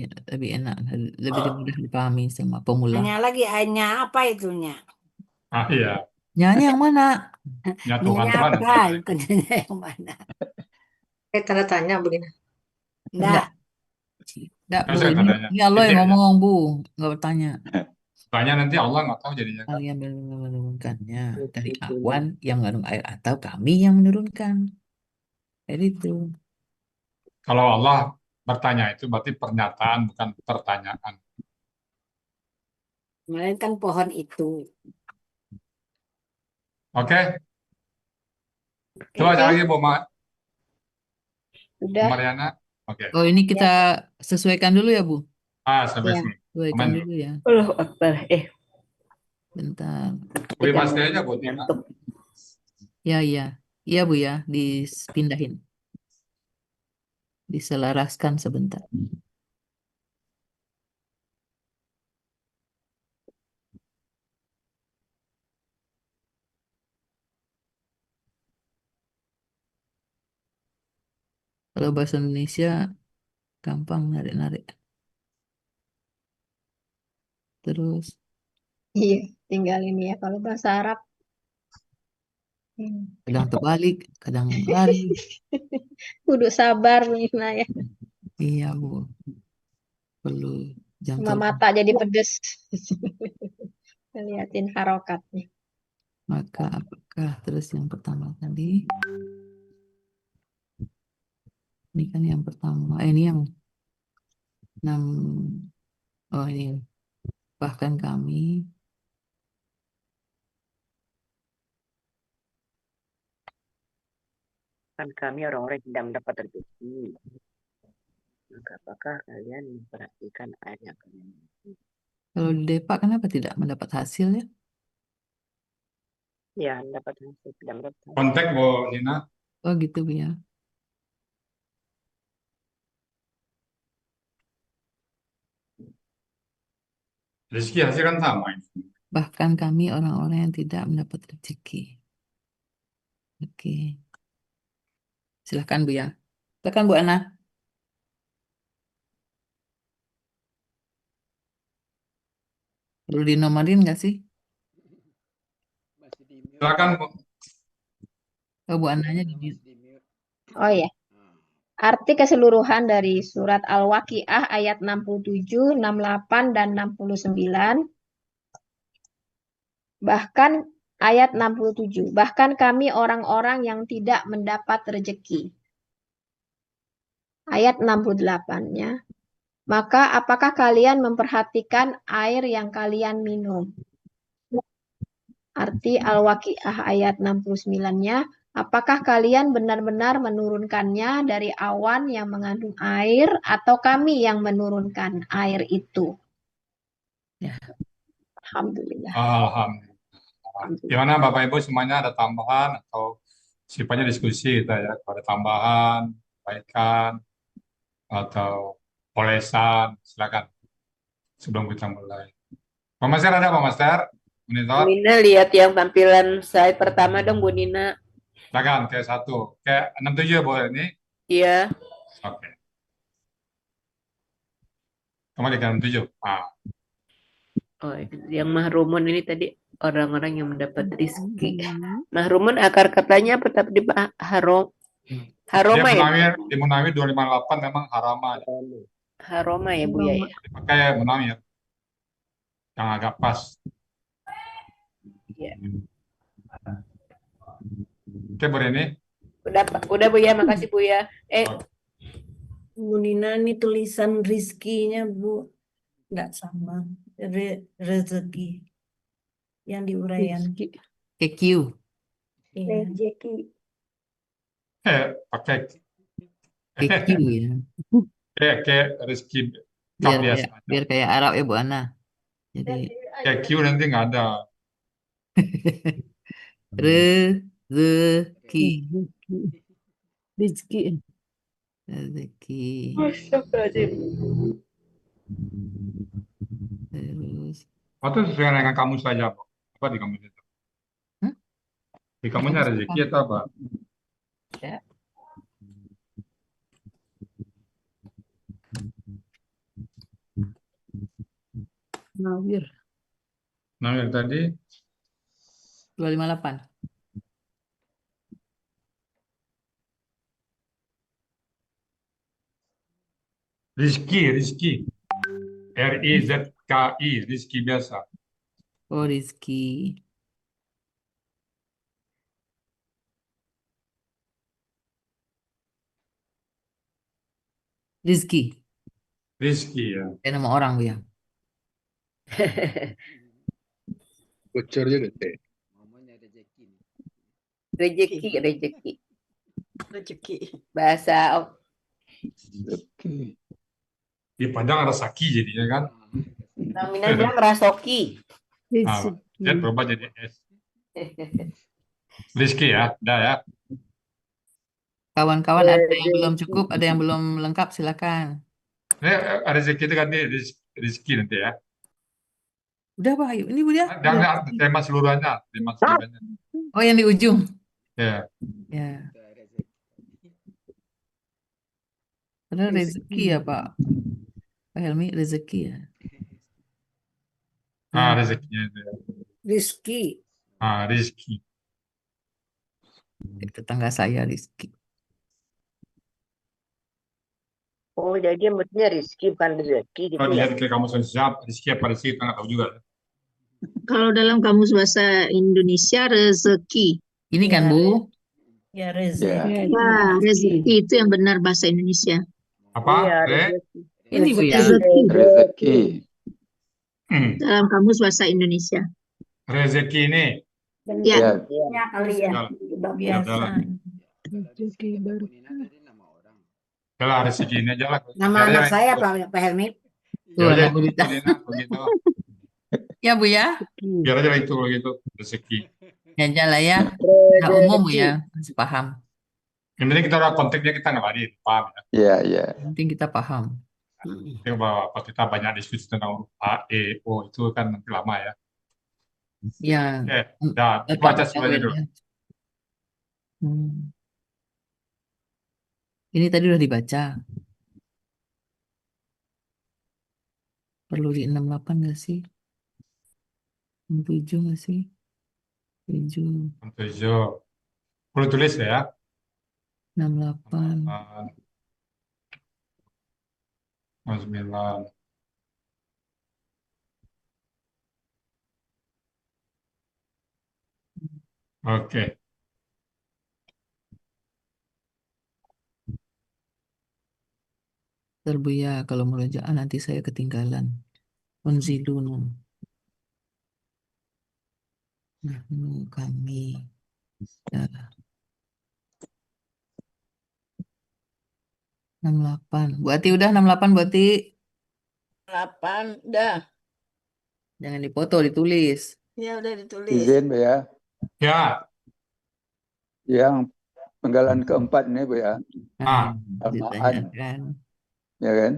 Speaker 5: enak, lebih mudah dipahami sama pemula.
Speaker 3: Hanya lagi hanya apa itunya?
Speaker 2: Ah, iya.
Speaker 5: Nyanyi yang mana?
Speaker 2: Ya Tuhan
Speaker 3: Hanya
Speaker 2: Tuhan
Speaker 3: apa?
Speaker 2: nanti.
Speaker 3: Bukan hanya yang mana?
Speaker 1: Tanda tanya, Bu Dina.
Speaker 3: Enggak.
Speaker 5: Enggak, Bu.
Speaker 2: Saya
Speaker 5: Ini,
Speaker 2: tandanya.
Speaker 5: ini Allah yang
Speaker 2: Titik ya.
Speaker 5: ngomong, Bu. Nggak bertanya.
Speaker 2: Tanya nanti Allah nggak tahu jadinya kan.
Speaker 5: Kalian menurunkannya dari awan yang mengandung air atau kami yang menurunkan. Air itu.
Speaker 2: Kalau Allah bertanya itu berarti pernyataan bukan pertanyaan.
Speaker 3: Melainkan pohon itu.
Speaker 2: Oke? Coba
Speaker 1: Oke.
Speaker 2: lagi Bu
Speaker 1: Udah.
Speaker 2: Mariana. Oke.
Speaker 5: Oh, ini kita sesuaikan dulu ya, Bu.
Speaker 2: Sampai
Speaker 1: Ya.
Speaker 2: sini.
Speaker 5: Sesuaikan
Speaker 2: Aman.
Speaker 5: dulu ya.
Speaker 8: Allahu Akbar.
Speaker 5: Bentar.
Speaker 2: Boleh pasti aja Bu Tina.
Speaker 8: Ngantuk.
Speaker 5: Ya, iya. Iya, Bu ya. Dipindahin. Diselaraskan sebentar. Kalau bahasa Indonesia gampang narik-narik. Terus
Speaker 1: Iya, tinggal ini ya. Kalau bahasa Arab.
Speaker 5: kadang terbalik, kadang lari.
Speaker 1: Kudu sabar, Bu Dina ya.
Speaker 5: Iya, Bu. Perlu jam
Speaker 1: Sama
Speaker 5: terbang.
Speaker 1: mata jadi pedes. Liatin harokatnya.
Speaker 5: Maka apakah terus yang pertama tadi? Ini kan yang pertama. Ini yang 6. Oh, ini. Bahkan kami.
Speaker 6: kan kami orang-orang yang tidak mendapat rezeki. Maka apakah kalian memperhatikan air yang kalian miliki?
Speaker 5: Kalau di Depak kenapa tidak mendapat hasil ya?
Speaker 6: Ya, mendapat hasil, tidak mendapat hasil.
Speaker 2: Kontak Bu Nina.
Speaker 5: Oh gitu Bu ya.
Speaker 2: Rezeki hasil kan sama ini.
Speaker 5: Bahkan kami orang-orang yang tidak mendapat rezeki. Oke. Silahkan Bu ya. Silakan Bu Ana. Perlu dinomorin nggak sih?
Speaker 2: Silakan Bu.
Speaker 5: Oh, Bu Ananya di
Speaker 1: Oh ya. Arti keseluruhan dari surat Al-Waqiah ayat 67, 68, dan 69. Bahkan ayat 67. Bahkan kami orang-orang yang tidak mendapat rezeki. Ayat 68-nya. Maka apakah kalian memperhatikan air yang kalian minum? Arti Al-Waqiah ayat 69-nya, apakah kalian benar-benar menurunkannya dari awan yang mengandung air atau kami yang menurunkan air itu?
Speaker 5: Ya.
Speaker 1: Alhamdulillah.
Speaker 2: Alhamdulillah. Gimana Bapak Ibu semuanya, ada tambahan atau sifatnya diskusi kita ya? Kalau ada tambahan, perbaikan atau polesan, silakan sebelum kita mulai. Pak Master ada Pak Master? Monitor?
Speaker 6: Nina lihat yang tampilan slide pertama dong Bu Nina.
Speaker 2: Silakan ke 1. Ke 67 boleh ini?
Speaker 6: Iya.
Speaker 2: Oke. Kembali ke 67. Ah.
Speaker 6: Oh, yang mahrumun ini tadi orang-orang yang mendapat rizki. Mahrumun akar katanya apa tapi di haroma ya?
Speaker 2: Di Munawir 258 memang harama.
Speaker 6: Haroma ya Bu ya.
Speaker 2: Dipakai Munawir. Yang agak pas.
Speaker 6: Ya.
Speaker 2: Oke, Bu Reni.
Speaker 6: Udah Bu ya, makasih Bu ya.
Speaker 8: Bu Nina ini tulisan rizkinya Bu nggak sama. Rezeki yang diuraian.
Speaker 5: KQ.
Speaker 8: Iya.
Speaker 4: Rezeki.
Speaker 2: Pakai
Speaker 5: KQ ya.
Speaker 2: kayak rezeki cup biasa.
Speaker 5: Biar kayak Arab ya Bu Ana. Jadi
Speaker 2: Kayak Q nanti nggak ada.
Speaker 5: rezeki.
Speaker 9: Rizki.
Speaker 5: Rezeki. Terus
Speaker 2: Atau sesuai dengan kamus saja, Pak. Apa di kamus itu? Di kamusnya rezeki atau apa?
Speaker 5: ya.
Speaker 9: Nawir.
Speaker 2: Nawir tadi
Speaker 5: 258.
Speaker 2: Rizki. RIZKI, rizki biasa.
Speaker 5: Oh, rizki. Rizki.
Speaker 2: Rizki ya.
Speaker 5: Kayak nama orang Bu ya.
Speaker 11: Bocor juga deh.
Speaker 6: Rezeki. Bahasa
Speaker 11: Oke.
Speaker 2: Di Padang ada saki jadinya kan.
Speaker 6: Namina bilang rasoki.
Speaker 2: Lihat berubah jadi S. Rizki ya, udah ya.
Speaker 5: Kawan-kawan ada yang belum cukup, ada yang belum lengkap, silakan.
Speaker 2: Rezeki itu kan rizki nanti ya.
Speaker 5: Udah Pak, ayo. Ini Bu ya.
Speaker 2: Jangan tema seluruhnya.
Speaker 5: Oh, yang di ujung.
Speaker 2: Ya.
Speaker 5: Ya. Padahal rezeki ya Pak. Pak Helmi, rezeki ya.
Speaker 2: Rezekinya itu ya.
Speaker 8: Rizki.
Speaker 2: Rizki.
Speaker 5: Tetangga saya Rizki.
Speaker 6: Oh, jadi maksudnya rizki bukan rezeki gitu
Speaker 2: Kalau
Speaker 6: ya.
Speaker 2: dilihat ke kamus siap, rizki apa rizki kita nggak tahu juga.
Speaker 7: Kalau dalam kamus bahasa Indonesia rezeki.
Speaker 5: Ini kan Bu?
Speaker 8: Ya rezeki.
Speaker 7: Ya, rezeki itu yang benar bahasa Indonesia.
Speaker 2: Apa?
Speaker 5: Ini Bu ya.
Speaker 11: Rezeki.
Speaker 7: Dalam kamus bahasa Indonesia.
Speaker 2: Rezeki ini.
Speaker 7: Ya.
Speaker 4: Ya kali ya.
Speaker 8: Biasa.
Speaker 9: Rezeki baru.
Speaker 2: Udah rezeki ini aja lah.
Speaker 3: Nama anak saya Pak Helmi.
Speaker 2: Biar aja
Speaker 5: Bu Dita.
Speaker 2: begitu.
Speaker 5: Ya Bu ya.
Speaker 2: Biar aja itu begitu rezeki.
Speaker 5: Ya lah ya. Nah, umum ya, masih paham.
Speaker 2: Yang penting kita udah konteksnya kita nggak lari, paham ya?
Speaker 11: Iya, iya.
Speaker 5: Yang penting kita paham.
Speaker 2: Bahwa kita banyak diskusi tentang A, E, O itu kan nanti lama ya.
Speaker 5: Ya.
Speaker 2: Udah baca semuanya dulu.
Speaker 5: Ini tadi udah dibaca. Perlu di 68 nggak sih? 67 nggak sih? 7.
Speaker 2: 7. Perlu tulis ya.
Speaker 5: 68.
Speaker 2: 9. Oke.
Speaker 5: Terbuya kalau murojaah nanti saya ketinggalan. Unziluna. Kami. Ya, 68. Bu Ati udah 68 Bu Ati.
Speaker 8: 8 udah.
Speaker 5: Jangan dipoto, ditulis.
Speaker 8: Ya udah ditulis.
Speaker 11: Izin Bu ya.
Speaker 2: Ya,
Speaker 11: Yang penggalan keempat ini Bu ya.
Speaker 2: ah,
Speaker 5: Ditanyakan.
Speaker 11: Ya kan?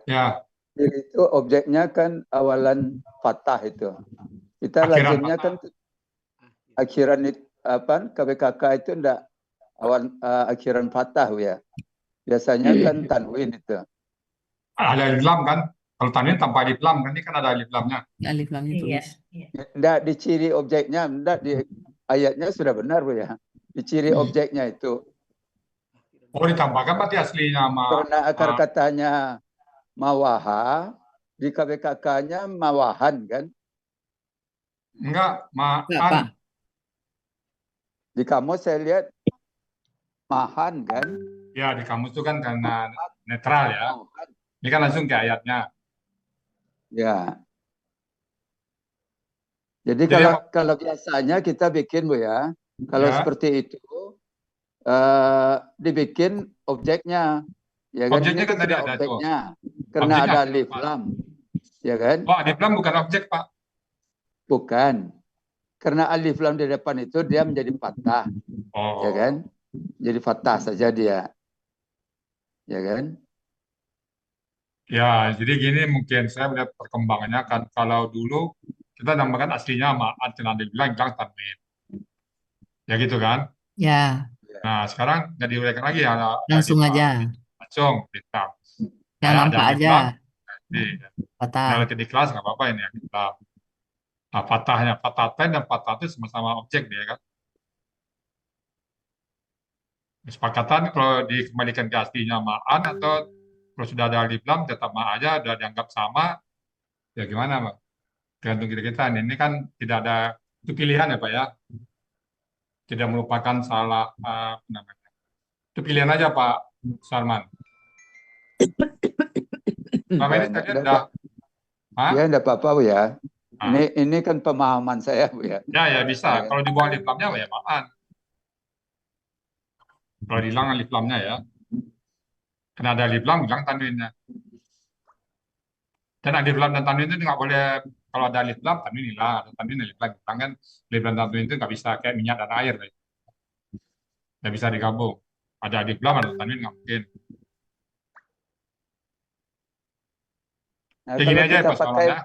Speaker 2: ya,
Speaker 11: Jadi itu objeknya kan awalan fathah itu. Kita
Speaker 2: Akhiran
Speaker 11: lazimnya kan akhiran apa KBKK itu enggak akhiran fathah Bu ya. Biasanya kan tanwin itu.
Speaker 2: ada alif lam kan? Kalau tanwin tanpa alif lam kan, ini kan ada alif lamnya.
Speaker 5: Alif lamnya
Speaker 8: Iya.
Speaker 5: tulis.
Speaker 11: Enggak di ciri objeknya, enggak di ayatnya sudah benar Bu ya. Di ciri objeknya itu.
Speaker 2: Oh, ditambahkan berarti aslinya sama
Speaker 11: Karena akar katanya mawaha, di KBKK-nya mawahan kan.
Speaker 2: enggak,
Speaker 5: Enggak, Pak.
Speaker 2: ma'an.
Speaker 11: Di kamus saya lihat mahan kan.
Speaker 2: Ya, di kamus itu kan karena netral ya. Ini kan langsung ke ayatnya.
Speaker 11: Ya. Jadi
Speaker 2: Jadi
Speaker 11: kalau biasanya kita bikin Bu ya, kalau
Speaker 2: Ya.
Speaker 11: seperti itu dibikin objeknya, ya kan?
Speaker 2: Objeknya
Speaker 11: Ini
Speaker 2: kan tadi
Speaker 11: sudah
Speaker 2: ada tuh.
Speaker 11: objeknya, karena
Speaker 2: Objeknya
Speaker 11: ada
Speaker 2: ada
Speaker 11: alif
Speaker 2: apa?
Speaker 11: lam, ya kan?
Speaker 2: Oh, alif lam bukan objek, Pak.
Speaker 11: Bukan, karena alif lam di depan itu dia menjadi fathah,
Speaker 2: Oh,
Speaker 11: ya kan? Jadi fathah saja dia, ya kan?
Speaker 2: ya, jadi gini mungkin saya melihat perkembangannya kan. Kalau dulu kita namakan aslinya ma'an, dengan dibilang tanwin. Ya gitu kan.
Speaker 5: Ya,
Speaker 2: Nah, sekarang nggak diuraikan lagi ya.
Speaker 5: langsung aja.
Speaker 2: Langsung, hitam.
Speaker 5: Yang nampak
Speaker 2: alif
Speaker 5: aja.
Speaker 2: lam, nanti.
Speaker 5: Patah.
Speaker 2: Nah, nanti di kelas nggak apa-apa ini ya kita. Nah, fathahnya, fathah tain dan fathah itu sama-sama objek dia kan. Kesepakatan kalau dikembalikan ke aslinya ma'an atau kalau sudah ada alif lam tetap ma aja, sudah dianggap sama, ya gimana Pak? Tergantung kita. Ini kan tidak ada, itu pilihan ya Pak ya. Tidak merupakan salah, apa namanya. Itu pilihan aja Pak Sarman. Selama ini tadi udah,
Speaker 11: Ya enggak apa-apa Bu ya.
Speaker 2: Ah.
Speaker 11: Ini kan pemahaman saya Bu ya.
Speaker 2: ya bisa. Kalau dibuang alif lamnya ya ma'an. Kalau dihilang alif lamnya ya. Karena ada alif lam, hilang tanwinnya. Dan alif lam dan tanwin itu nggak boleh, kalau ada alif lam, tanwin hilang. Ada tanwin, alif lam hilang kan. Alif lam dan tanwin itu nggak bisa kayak minyak dan air. Nggak bisa digabung. Ada alif lam, ada tanwin nggak mungkin.
Speaker 11: Nah,
Speaker 2: Ya gini
Speaker 11: kalau
Speaker 2: aja ya
Speaker 11: kita
Speaker 2: Pak
Speaker 11: pakai,
Speaker 2: soalnya.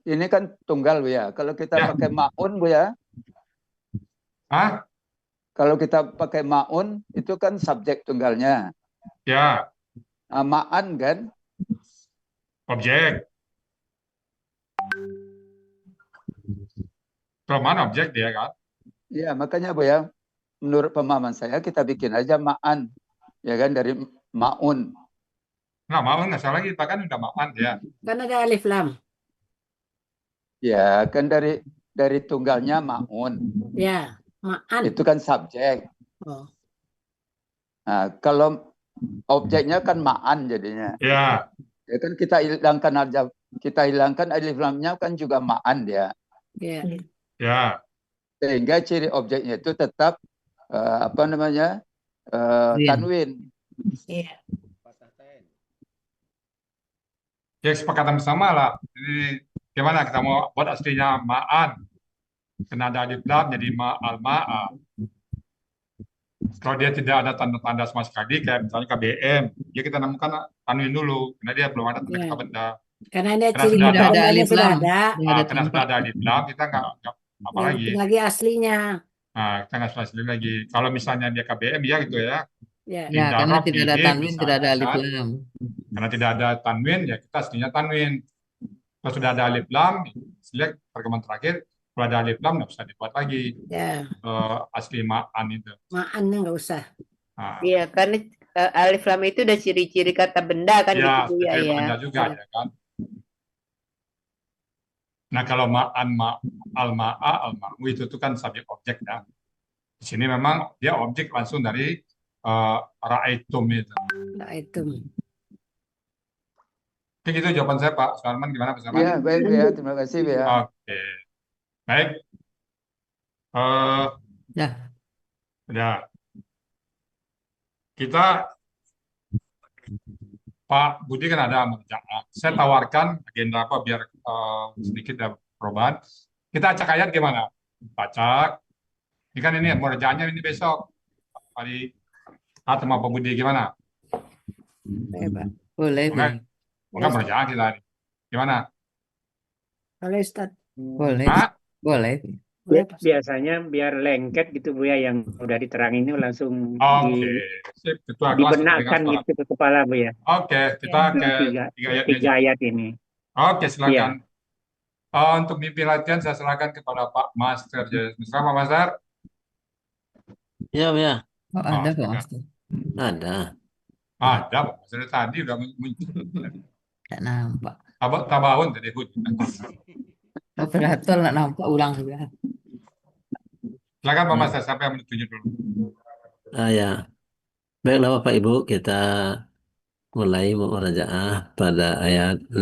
Speaker 11: ini kan tunggal Bu ya. Kalau kita
Speaker 2: Ya.
Speaker 11: pakai maun Bu ya,
Speaker 2: Hah?
Speaker 11: kalau kita pakai maun itu kan subjek tunggalnya.
Speaker 2: Ya,
Speaker 11: Nah, ma'an kan,
Speaker 2: objek. Kalau mana objek dia kan?
Speaker 11: ya makanya Bu ya, menurut pemahaman saya kita bikin aja ma'an, ya kan, dari maun.
Speaker 2: Nggak mau, nggak salah kita kan udah ma'an ya.
Speaker 3: Kan ada alif lam.
Speaker 11: Ya kan dari tunggalnya maun.
Speaker 3: Ya, ma'an.
Speaker 11: Itu kan subjek.
Speaker 3: Oh.
Speaker 11: Nah, kalau objeknya kan ma'an jadinya.
Speaker 2: Ya,
Speaker 11: Ya kan kita hilangkan alif lamnya kan juga ma'an dia.
Speaker 3: Ya.
Speaker 2: ya.
Speaker 11: Sehingga ciri objeknya itu tetap apa namanya? Tanwin.
Speaker 8: Iya.
Speaker 2: Ya kesepakatan bersama lah. Ini gimana kita mau buat aslinya ma'an. Kena ada alif lam jadi ma'al ma'a. Kalau dia tidak ada tanda-tanda sama sekali, kayak misalnya KBM, ya kita nemukan tanwin dulu, karena dia belum ada tanda
Speaker 3: Ya.
Speaker 2: kata benda.
Speaker 3: Karena ada
Speaker 2: Karena
Speaker 3: ciri
Speaker 2: sudah
Speaker 3: kata
Speaker 2: ada
Speaker 3: bendanya
Speaker 5: alif
Speaker 3: sudah
Speaker 5: lam.
Speaker 3: ada.
Speaker 2: Karena sudah ada alif lam, kita nggak apa
Speaker 3: Yang
Speaker 2: lagi.
Speaker 3: penting lagi aslinya.
Speaker 2: Nah, kita nggak asli lagi. Kalau misalnya dia KBM, ya gitu ya.
Speaker 3: Ya.
Speaker 5: Ya, karena
Speaker 2: Indarab,
Speaker 5: tidak ada
Speaker 2: bidin,
Speaker 5: tanwin, tidak ada alif
Speaker 2: misalnya,
Speaker 5: lam.
Speaker 2: Karena tidak ada tanwin, ya kita aslinya tanwin. Kalau sudah ada alif lam, select perkembangan terakhir, kalau ada alif lam nggak usah dibuat lagi
Speaker 3: Ya.
Speaker 2: asli ma'an itu.
Speaker 3: Ma'annya nggak usah.
Speaker 2: Nah,
Speaker 6: Iya, karena alif lam itu udah ciri-ciri kata benda kan
Speaker 2: ya,
Speaker 6: gitu ya,
Speaker 2: seperti
Speaker 6: ya.
Speaker 2: benda juga ya kan. Nah, kalau ma'an, al-ma'a, al-ma'u itu kan subjek objek ya. Di sini memang dia objek langsung dari ra'aitum itu.
Speaker 3: Nah, itu.
Speaker 2: Oke, gitu jawaban saya Pak Suarman. Gimana Pak Suarman?
Speaker 11: Ya, baik ya. Terima kasih ya.
Speaker 2: Oke, baik.
Speaker 5: Ya.
Speaker 2: Udah. Kita Pak Budi kan ada mengerjakan. Saya tawarkan agenda apa biar sedikit ada perubahan. Kita acak ayat gimana? Acak. Ini kan ini mengerjaannya ini besok. Hari sama Pak Budi gimana?
Speaker 5: Boleh,
Speaker 2: Oke.
Speaker 5: boleh.
Speaker 2: Bukan mengerjakan kita ini. Gimana?
Speaker 3: Boleh, Ustaz.
Speaker 5: Boleh.
Speaker 2: Hah?
Speaker 5: Boleh.
Speaker 3: Boleh, Pak.
Speaker 10: Biasanya biar lengket gitu Bu ya, yang udah diterangin itu langsung
Speaker 2: Oke. Sip, ketua kelas
Speaker 10: dibenarkan
Speaker 2: mendengar
Speaker 10: gitu ke kepala Bu ya.
Speaker 2: Oke, kita ke
Speaker 10: Tiga,
Speaker 2: tiga ayat
Speaker 10: tiga
Speaker 2: aja.
Speaker 10: ayat ini.
Speaker 2: Oke, silakan.
Speaker 10: Iya.
Speaker 2: Untuk mimpi latihan saya serahkan kepada Pak Master. Misalnya Pak Master.
Speaker 12: Ya, ya.
Speaker 5: Oh, ada Pak
Speaker 2: silakan.
Speaker 5: Master.
Speaker 12: Ada.
Speaker 2: Ada Pak Master tadi udah muncul.
Speaker 5: Tidak nampak.
Speaker 2: Tabahun tadi Hud.
Speaker 5: Operator nggak nampak ulang juga.
Speaker 2: Silakan Pak Master, siapa yang menunjuk dulu?
Speaker 12: Ya. Baiklah Bapak Ibu, kita mulai murojaah pada ayat 6.